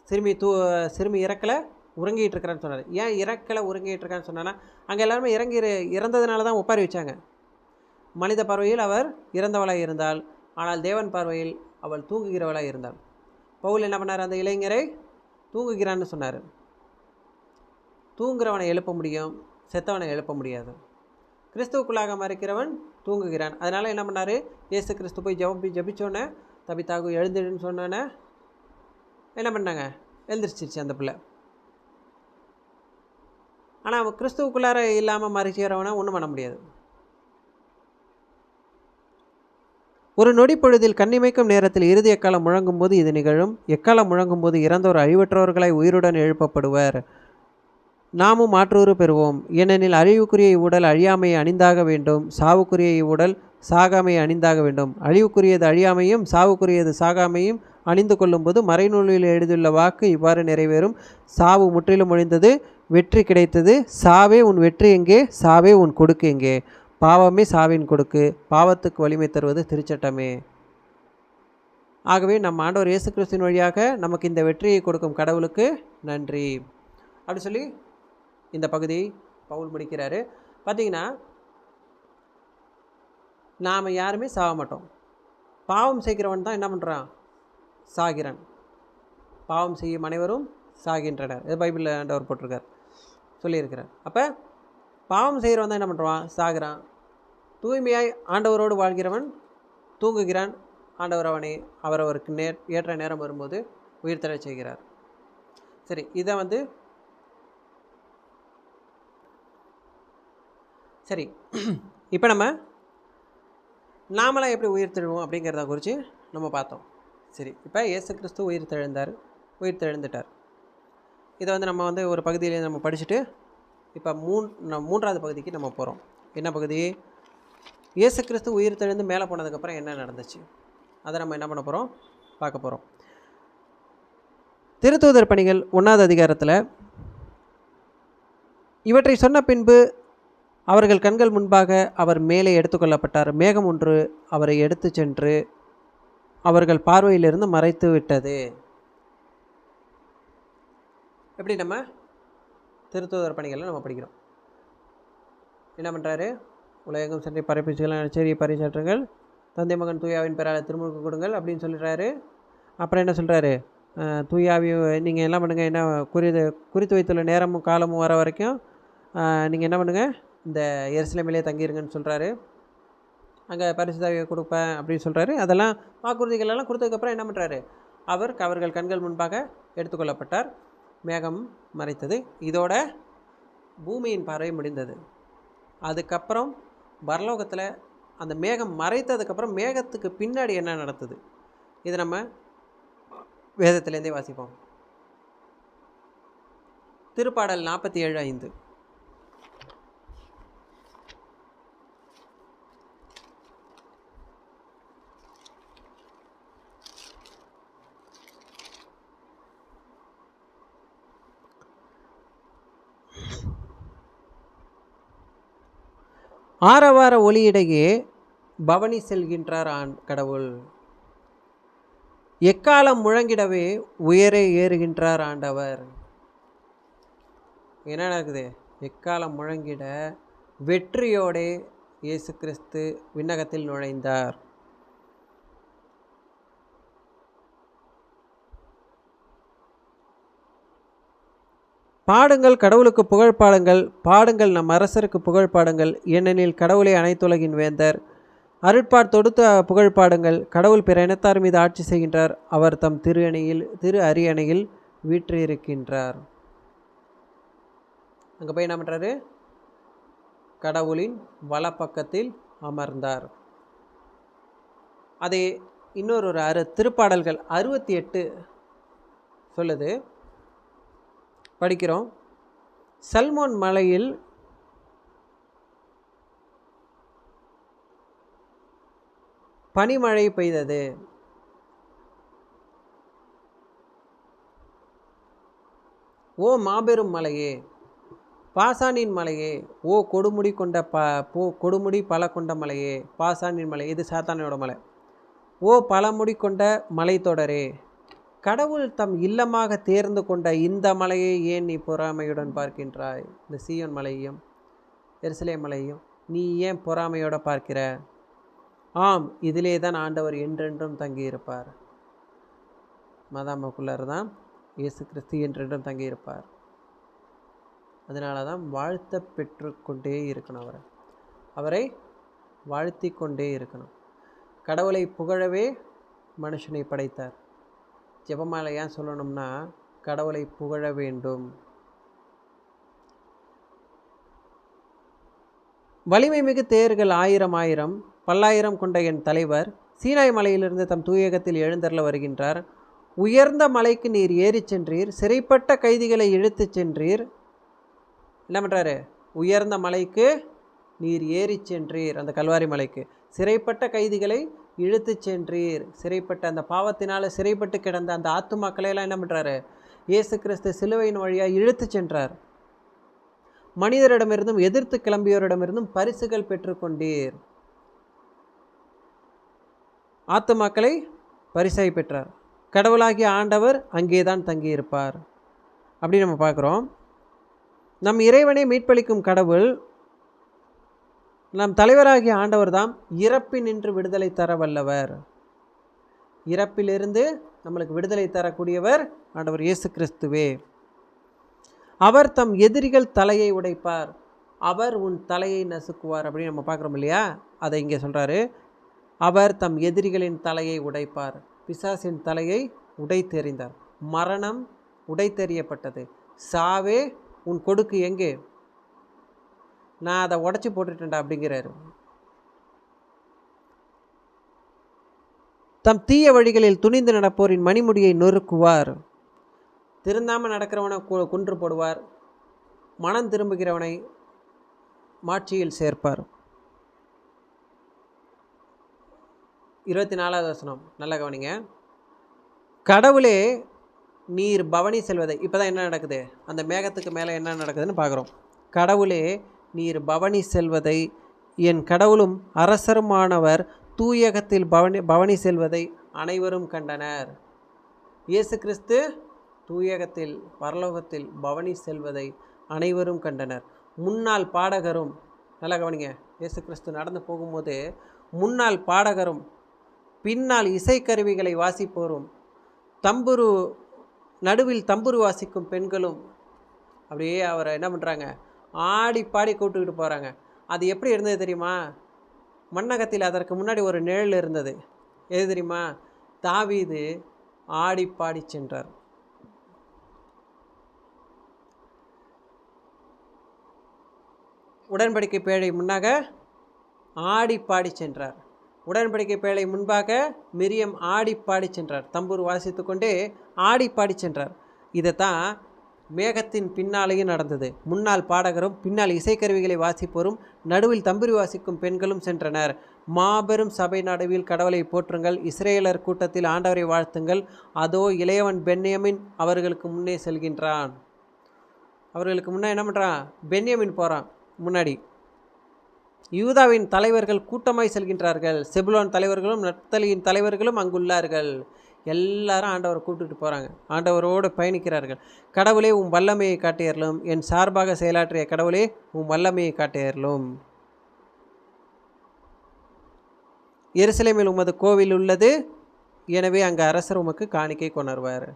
சிறுமி இறக்கலை, உறங்கிட்டு இருக்கிறான்னு சொன்னார். ஏன் இறக்கலை உறங்கிட்டு இருக்கான்னு சொன்னான்னா, அங்கே எல்லாருமே இறந்ததுனால தான் ஒப்பாரி வச்சாங்க. மனித பார்வையில் அவர் இறந்தவளாக இருந்தாள், ஆனால் தேவன் பார்வையில் அவள் தூங்குகிறவளாக இருந்தாள். பவுல் என்ன பண்ணார், அந்த இளைஞரை தூங்குகிறான்னு சொன்னார். தூங்குறவனை எழுப்ப முடியும், செத்தவனை எழுப்ப முடியாது. கிறிஸ்துவுக்குள்ளாக மறைக்கிறவன் தூங்குகிறான். அதனால் என்ன பண்ணார், இயேசு கிறிஸ்து போய் ஜபிச்சோன்னே தபித்தாகு எழுந்துடுன்னு சொன்னோன்னே என்ன பண்ணாங்க, எழுந்திரிச்சிருச்சு அந்த பிள்ளை. ஆனால் அவன் கிறிஸ்துவுக்குள்ளார இல்லாமல் மறைக்கிறவனை ஒன்றும் பண்ண முடியாது. ஒரு நொடி பொழுதில் கண்ணிமைக்கும் நேரத்தில் இறுதி எக்காலம் முழங்கும் போது இது நிகழும். எக்காலம் முழங்கும் போது இறந்தோர் அழிவற்றவர்களாய் உயிருடன் எழுப்பப்படுவர். நாமும் மாற்றூறு பெறுவோம். ஏனெனில் அழிவுக்குரிய இவ்வுடல் அழியாமையை அணிந்தாக வேண்டும், சாவுக்குரிய இவ்வுடல் சாகாமையை அணிந்தாக வேண்டும். அழிவுக்குரியது அழியாமையும் சாவுக்குரியது சாகாமையும் அணிந்து கொள்ளும்போது மறைநூலில் எழுதியுள்ள வாக்கு இவ்வாறு நிறைவேறும்: சாவு முற்றிலும் ஒழிந்தது, வெற்றி கிடைத்தது. சாவே உன் வெற்றி எங்கே? சாவே உன் கொடுக்கு எங்கே? பாவமே சாவின் கொடுக்கு, பாவத்துக்கு வலிமை தருவது திருச்சட்டமே. ஆகவே நம் ஆண்டவர் இயேசு கிறிஸ்துவின் வழியாக நமக்கு இந்த வெற்றியை கொடுக்கும் கடவுளுக்கு நன்றி அப்படி சொல்லி இந்த பகுதியை பவுல் முடிக்கிறாரு. பார்த்தீங்கன்னா, நாம் யாருமே சாக மாட்டோம். பாவம் செய்கிறவன் தான் என்ன பண்ணுறான்? சாகிறான். பாவம் செய்யும் அனைவரும் சாகின்றனர். இது பைபிளில் ஆண்டவர் போட்டிருக்கார், சொல்லியிருக்கிறார். அப்போ பாவம் செய்கிறவன் தான் என்ன பண்ணுறான்? சாகிறான். தூய்மையாய் ஆண்டவரோடு வாழ்கிறவன் தூங்குகிறான். ஆண்டவர் அவனை அவரவருக்கு ஏற்ற நேரம் வரும்போது உயிர்த்தெழச் செய்கிறார். சரி, இதை சரி இப்போ நாமெல்லாம் எப்படி உயிர்த்தெழுவோம் அப்படிங்கிறத குறித்து நம்ம பார்த்தோம். சரி, இப்போ இயேசு கிறிஸ்து உயிர்த்தெழுந்துட்டார். இதை நம்ம ஒரு பகுதியிலே நம்ம படிச்சுட்டு இப்போ மூன்றாவது பகுதிக்கு நம்ம போகிறோம். என்ன பகுதி? இயேசு கிறிஸ்து உயிர்த்தெழுந்து மேலே போனதுக்கப்புறம் என்ன நடந்துச்சு, அதை நம்ம என்ன பண்ண போகிறோம்? பார்க்க போகிறோம். திருத்தூதர் பணிகள் 1வது அதிகாரத்தில், இவற்றை சொன்ன பின்பு அவர்கள் கண்கள் முன்பாக அவர் மேலே எடுத்துக்கொள்ளப்பட்டார். மேகம் ஒன்று அவரை எடுத்து சென்று அவர்கள் பார்வையிலிருந்து மறைத்து விட்டது. எப்படி நம்ம திருத்தூதர் பணிகளை நம்ம படிக்கிறோம். என்ன பண்ணுறாரு? உலகெங்கும் சென்று பரப்பிச்சுகள் சரி பரிசாற்றுங்கள், தந்தை மகன் தூயாவின் பெறாத திருமுழுக்கு கொடுங்கள் அப்படின்னு சொல்லிடுறாரு. அப்புறம் என்ன சொல்கிறாரு? தூயாவி நீங்கள் என்ன பண்ணுங்கள், என்ன குறித்து வைத்துள்ள நேரமும் காலமும் வர வரைக்கும் நீங்கள் என்ன பண்ணுங்கள், இந்த எருசலேமிலே தங்கியிருங்கன்னு சொல்கிறாரு. அங்கே பரிசுத்தாவியை கொடுப்பேன் அப்படின்னு சொல்கிறாரு. அதெல்லாம் வாக்குறுதிகளெல்லாம் கொடுத்ததுக்கப்புறம் என்ன பண்ணுறாரு? அவர்கள் கண்கள் முன்பாக எடுத்துக்கொள்ளப்பட்டார். மேகம் மறைத்தது. இதோட பூமியின் பார்வை முடிந்தது. அதுக்கப்புறம் பரலோகத்தில் அந்த மேகம் மறைத்ததுக்கப்புறம் மேகத்துக்கு பின்னாடி என்ன நடந்தது, இதை நம்ம வேதத்திலேருந்தே வாசிப்போம். திருப்பாடல் 47:5. ஆரவார ஒளியிடையே பவனி செல்கின்றார் கடவுள். எக்காலம் முழங்கிடவே உயரே ஏறுகின்றார் ஆண்டவர். என்ன நடக்குது? எக்காலம் முழங்கிட வெற்றியோடே இயேசு கிறிஸ்து விண்ணகத்தில் நுழைந்தார். பாடுங்கள், கடவுளுக்கு புகழ் பாடுங்கள், பாடுங்கள் நம் அரசருக்கு புகழ் பாடுங்கள், ஏனெனில் கடவுளே அனைத்துலகின் வேந்தர். அருட்பாட் தொடுத்து புகழ் பாடுங்கள், கடவுள் பிற இனத்தார் மீது ஆட்சி செய்கின்றார், அவர் தம் திரு அரியணையில் வீற்றிருக்கின்றார். அங்கே போய் என்ன பண்ணுறாரு? கடவுளின் வலப்பக்கத்தில் அமர்ந்தார். அதே இன்னொரு திருப்பாடல்கள் 68 சொல்லுது, படிக்கிறோம். சல்மோன் மலையில் பனிமழை பெய்தது. ஓ மாபெரும் மலையே, பாசானின் மலையே, ஓ கொடுமுடி பல கொண்ட மலையே. பாசானின் மலை, இது சாத்தானோட மலை. ஓ பழமுடி கொண்ட மலை தொடரே, கடவுள் தம் இல்லமாக தேர்ந்து கொண்ட இந்த மலையை ஏன் நீ பொறாமையுடன் பார்க்கின்றாய்? இந்த சீயோன் மலையையும் எருசலேம் மலையையும் நீ ஏன் பொறாமையோட பார்க்கிற? ஆம், இதிலே தான் ஆண்டவர் என்றென்றும் தங்கியிருப்பார். மதாமக்குள்ளார் தான் இயேசு கிறிஸ்து என்றென்றும் தங்கியிருப்பார். அதனால தான் வாழ்த்த பெற்று கொண்டே இருக்கணும். அவரை வாழ்த்தி கொண்டே இருக்கணும். கடவுளை புகழவே மனுஷனை படைத்தார். ஜெபமாலை ஏன் சொல்லணும்னா, கடவுளை புகழ வேண்டும். வலிமை மிகு தேர்கள் 1000 பல்லாயிரம் கொண்ட என் தலைவர் சீனாய் மலையிலிருந்து தம் தூயகத்தில் எழுந்தருள வருகின்றார். உயர்ந்த மலைக்கு நீர் ஏறி சென்றீர், சிறைப்பட்ட கைதிகளை இழுத்து சென்றீர். என்ன பண்ணுறாரு? உயர்ந்த மலைக்கு நீர் ஏறி சென்றீர், அந்த கல்வாரி மலைக்கு. சிறைப்பட்ட கைதிகளை இழுத்து சென்றீர். சிறைப்பட்ட அந்த பாவத்தினால் சிறைப்பட்டு கிடந்த அந்த ஆத்துமாக்களையெல்லாம் என்ன பண்ணுறாரு? இயேசு கிறிஸ்து சிலுவையின் வழியாக இழுத்து சென்றார். மனிதரிடமிருந்தும் எதிர்த்து கிளம்பியோரிடமிருந்தும் பரிசுகள் பெற்றுக்கொண்டீர். ஆத்துமாக்களை பரிசாய் பெற்றார். கடவுளாகிய ஆண்டவர் அங்கேதான் தங்கியிருப்பார். அப்படி நம்ம பார்க்குறோம். நம் இறைவனை மீட்பளிக்கும் கடவுள், நம் தலைவராகிய ஆண்டவர் தாம் இறப்பினின்று விடுதலை தர வல்லவர். இறப்பிலிருந்து நம்மளுக்கு விடுதலை தரக்கூடியவர் ஆண்டவர் இயேசு கிறிஸ்துவே. அவர் தம் எதிரிகள் தலையை உடைப்பார், அவர் உன் தலையை நசுக்குவார் அப்படின்னு நம்ம பார்க்குறோம் இல்லையா? அதை இங்கே சொல்கிறாரு. அவர் தம் எதிரிகளின் தலையை உடைப்பார். பிசாசின் தலையை உடைத்தெறிந்தார். மரணம் உடைத்தெறியப்பட்டது. சாவே உன் கொடுக்கு எங்கே? நான் அதை உடச்சி போட்டுட்டேன்டா அப்படிங்கிறாரு. தம் தீய வழிகளில் துணிந்து நடப்போரின் மணிமுடியை நொறுக்குவார். திருந்தாமல் நடக்கிறவனை கொன்று போடுவார். மனம் திரும்புகிறவனை மாட்சியில் சேர்ப்பார். 24வது வசனம் நல்லா கவனிங்க. கடவுளே நீர் பவனி செல்வதை, இப்போ தான் என்ன நடக்குது, அந்த மேகத்துக்கு மேலே என்ன நடக்குதுன்னு பார்க்குறோம். கடவுளே நீர் பவனி செல்வதை என் கடவுளும் அரசருமானவர் தூயகத்தில் பவனி செல்வதை அனைவரும் கண்டனர். இயேசு கிறிஸ்து தூயகத்தில் பரலோகத்தில் பவனி செல்வதை அனைவரும் கண்டனர். முன்னாள் பாடகரும், நல்லா கவனிங்க, இயேசு கிறிஸ்து நடந்து போகும்போது முன்னாள் பாடகரும் பின்னால் இசைக்கருவிகளை வாசிப்போரும் தம்புரு நடுவில் தம்புரு வாசிக்கும் பெண்களும் அப்படியே அவரை என்ன பண்ணுறாங்க? ஆடி பாடி கூப்பிட்டுக்கிட்டு போகிறாங்க. அது எப்படி இருந்தது தெரியுமா? மண்ணகத்தில் அதற்கு முன்னாடி ஒரு நிழல் இருந்தது. எது தெரியுமா? தாவீது ஆடி பாடி சென்றார். உடன்படிக்கை பேழை முன்னாக ஆடி பாடி சென்றார். உடன்படிக்கை பேழை முன்பாக மிரியம் ஆடி பாடி சென்றார். தம்பூர் வாசித்து கொண்டே ஆடி பாடி சென்றார். இதைத்தான் மேகத்தின் பின்னாலேயும் நடந்தது. முன்னால் பாடகரும் பின்னால் இசைக்கருவிகளை வாசிப்போரும் நடுவில் தம்புரி வாசிக்கும் பெண்களும் சென்றனர். மாபெரும் சபை நடுவில் கடவுளை போற்றுங்கள், இஸ்ரேலர் கூட்டத்தில் ஆண்டவரை வாழ்த்துங்கள். அதோ இளையவன் பென்யமின் அவர்களுக்கு முன்னே செல்கின்றான். அவர்களுக்கு முன்னே என்ன பண்ணுறான்? பென்யமின் போகிறான் முன்னாடி. யூதாவின் தலைவர்கள் கூட்டமாய் செல்கின்றார்கள். செபுலோன் தலைவர்களும் நப்தலியின் தலைவர்களும் அங்குள்ளார்கள். எல்லாரும் ஆண்டவரை கூப்பிட்டுட்டு போகிறாங்க. ஆண்டவரோடு பயணிக்கிறார்கள். கடவுளே உம் வல்லமையை காட்டியறலும், என் சார்பாக செயலாற்றிய கடவுளே உம் வல்லமையை காட்டியறலும். எருசலேமில் உமது கோவில் உள்ளது, எனவே அங்கே அரசர் உமக்கு காணிக்கை கொணர்வார்.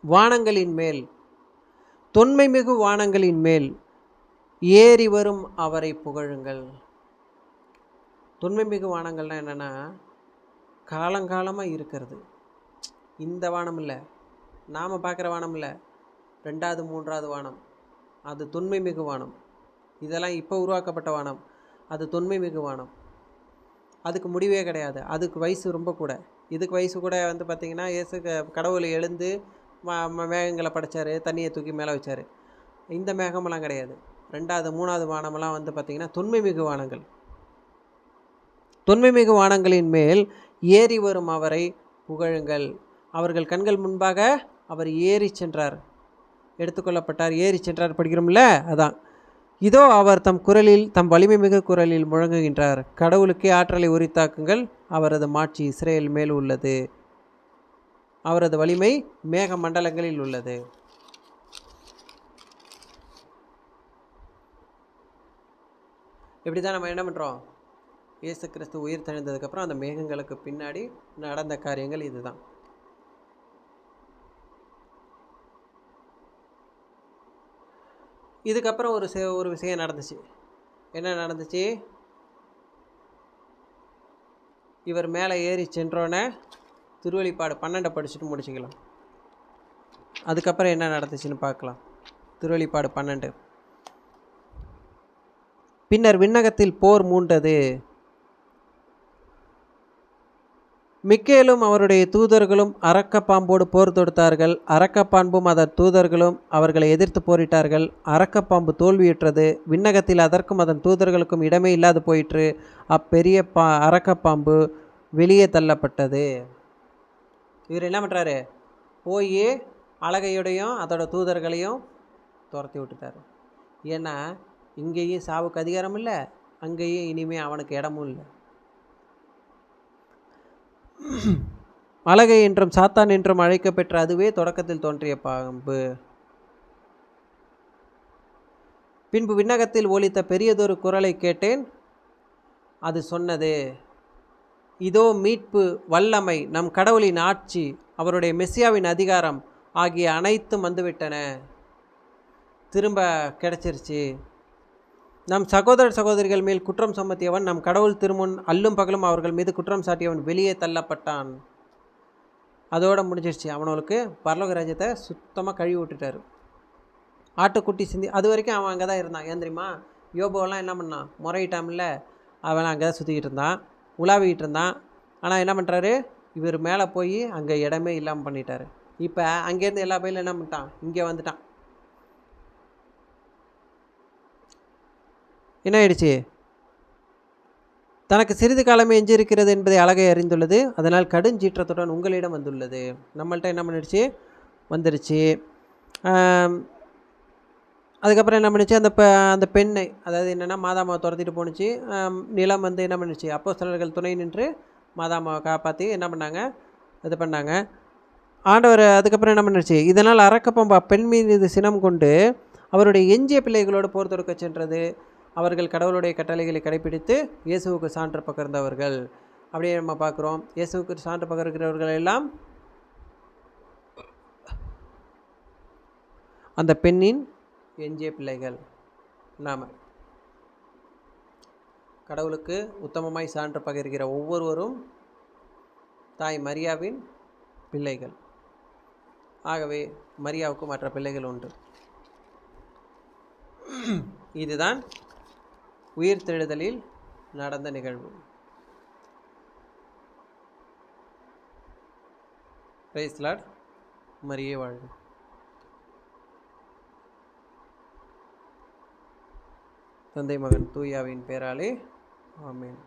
வானங்களின் மேல், தொன்மை மிகு வானங்களின் மேல் ஏறி வரும் அவரை புகழுங்கள். தொன்மை மிகு வானங்கள்னால் என்னென்னா, காலங்காலமாக இருக்கிறது. இந்த வானம் இல்லை, நாம் பார்க்குற வானம் இல்லை, 2வது 3வது வானம், அது தொன்மை மிகு வானம். இதெல்லாம் இப்போ உருவாக்கப்பட்ட வானம், அது தொன்மை மிகு வானம். அதுக்கு முடிவே கிடையாது. அதுக்கு வயசு ரொம்ப கூட. இதுக்கு வயசு கூட வந்து பார்த்திங்கன்னா, இயேசு கடவுளை எழுந்து மேகங்களை படைச்சார், தண்ணியை தூக்கி மேலே வச்சார். இந்த மேகமெல்லாம் கிடையாது. 2வது 3வது வானமெல்லாம் வந்து பார்த்திங்கன்னா தொன்மை மிகு வானங்கள். தொன்மை மிகு வானங்களின் மேல் ஏறி வரும் அவரை புகழுங்கள். அவர்கள் கண்கள் முன்பாக அவர் ஏறி சென்றார், எடுத்துக்கொள்ளப்பட்டார், ஏறி சென்றார் படிக்கிறோம்ல, அதான். இதோ அவர் தம் குரலில், தம் வலிமை மிகு குரலில் முழங்குகின்றார். கடவுளுக்கே ஆற்றலை உரித்தாக்குங்கள், அவரது மாட்சி இஸ்ரேல் மேல் உள்ளது, அவரது வலிமை மேக மண்டலங்களில் உள்ளது. இப்படி தான் நம்ம என்ன பண்ணுறோம்? இயேசு கிறிஸ்து உயிர் தெழுந்ததுக்கப்புறம் அந்த மேகங்களுக்கு பின்னாடி நடந்த காரியங்கள் இதுதான். இதுக்கப்புறம் ஒரு விஷயம் நடந்துச்சு. என்ன நடந்துச்சு? இவர் மேலே ஏறி சென்றோன்னே திருவெளிப்பாடு 12 படிச்சுட்டு முடிச்சுக்கலாம். அதுக்கப்புறம் என்ன நடந்துச்சுன்னு பார்க்கலாம். திருவெளிப்பாடு 12. பின்னர் விண்ணகத்தில் போர் மூண்டது. மிக்கேலும் அவருடைய தூதர்களும் அரக்கப்பாம்போடு போர் தொடுத்தார்கள். அரக்கப்பாம்பும் அதன் தூதர்களும் அவர்களை எதிர்த்து போரிட்டார்கள். அரக்கப்பாம்பு தோல்வியுற்றது. விண்ணகத்தில் அதற்கும் அதன் தூதர்களுக்கும் இடமே இல்லாது போயிற்று. அப்பெரிய அரக்கப்பாம்பு வெளியே தள்ளப்பட்டது. இவர் என்ன பண்ணுறாரு? போய் அழகையுடையும் அதோட தூதர்களையும் துரத்தி விட்டுட்டார். ஏன்னா இங்கேயும் சாவுக்கு அதிகாரம் இல்லை, அங்கேயும் இனிமேல் அவனுக்கு இடமும் இல்லை. அழகை என்றும் சாத்தான் என்றும் அழைக்கப்பெற்ற அதுவே தொடக்கத்தில் தோன்றிய பாம்பு. பின்பு விண்ணகத்தில் ஒலித்த பெரியதொரு குரலை கேட்டேன். அது சொன்னது, இதோ மீட்பு, வல்லமை, நம் கடவுளின் ஆட்சி, அவருடைய மெசியாவின் அதிகாரம் ஆகிய அனைத்தும் வந்துவிட்டன. திரும்ப கிடைச்சிருச்சு. நம் சகோதரிகள் மேல் குற்றம் சுமத்தியவன், நம் கடவுள் திருமுன் அல்லும் பகலும் அவர்கள் மீது குற்றம் சாட்டியவன் வெளியே தள்ளப்பட்டான். அதோடு முடிஞ்சிருச்சு. அவனுக்கு பரலோக ராஜ்யத்தை சுத்தமாக கழுவி விட்டுட்டார். ஆட்டுக்குட்டி சிந்தி அது வரைக்கும் அவன் அங்கே தான் இருந்தான். ஏன் தெரியுமா? யோபுவெல்லாம் என்ன பண்ணான்? முறையிட்டாமில்ல, அவன் அங்கே தான் சுற்றிக்கிட்டு இருந்தான், உலாவிக்கிட்டு இருந்தான். ஆனால் என்ன பண்ணுறாரு? இவர் மேலே போய் அங்கே இடமே இல்லாமல் பண்ணிட்டார். இப்போ அங்கேருந்து எல்லா பயிலும் என்ன பண்ணிட்டான்? இங்கே வந்துட்டான். என்ன ஆயிடுச்சு? தனக்கு சிறிது காலமே எஞ்சியிருக்கிறது என்பதை அழகை அறிந்துள்ளது. அதனால் கடுஞ்சீற்றத்துடன் உங்களிடம் வந்துள்ளது. நம்மள்ட்ட என்ன பண்ணிடுச்சு? வந்துருச்சு. அதுக்கப்புறம் என்ன பண்ணிச்சு? அந்த பெண்ணை, அதாவது என்னென்னா மாதாமாவை துரத்திட்டு போணுச்சு. நிலம் வந்து என்ன பண்ணிடுச்சு? அப்போஸ்தலர்கள் துணை நின்று மாதாமாவை காப்பாற்றி என்ன பண்ணாங்க? இது பண்ணாங்க. ஆண்டவர் அதுக்கப்புறம் என்ன பண்ணிடுச்சு? இதனால் அரக்கப்பம்பா பெண் மீது சினம் கொண்டு அவருடைய எஞ்சிய பிள்ளைகளோடு போர் தொடுக்க சென்றது. அவர்கள் கடவுளுடைய கட்டளைகளை கடைபிடித்து இயேசுவுக்கு சான்று பகிர்ந்தவர்கள். அப்படியே நம்ம பார்க்குறோம். இயேசுவுக்கு சான்று பகிர்கிறவர்கள் எல்லாம் அந்த பெண்ணின் எஞ்சிய பிள்ளைகள். நாம் கடவுளுக்கு உத்தமமாய் சான்று பகிர்கிற ஒவ்வொருவரும் தாய் மரியாவின் பிள்ளைகள். ஆகவே மரியாவுக்கு மற்ற பிள்ளைகள் உண்டு. இதுதான் உயிர்த்தெழுதலில் நடந்த நிகழ்வு. Praise lord. மரியே வாழ்க. தந்தை மகன் தூயாவின் பேராலே ஆமென்.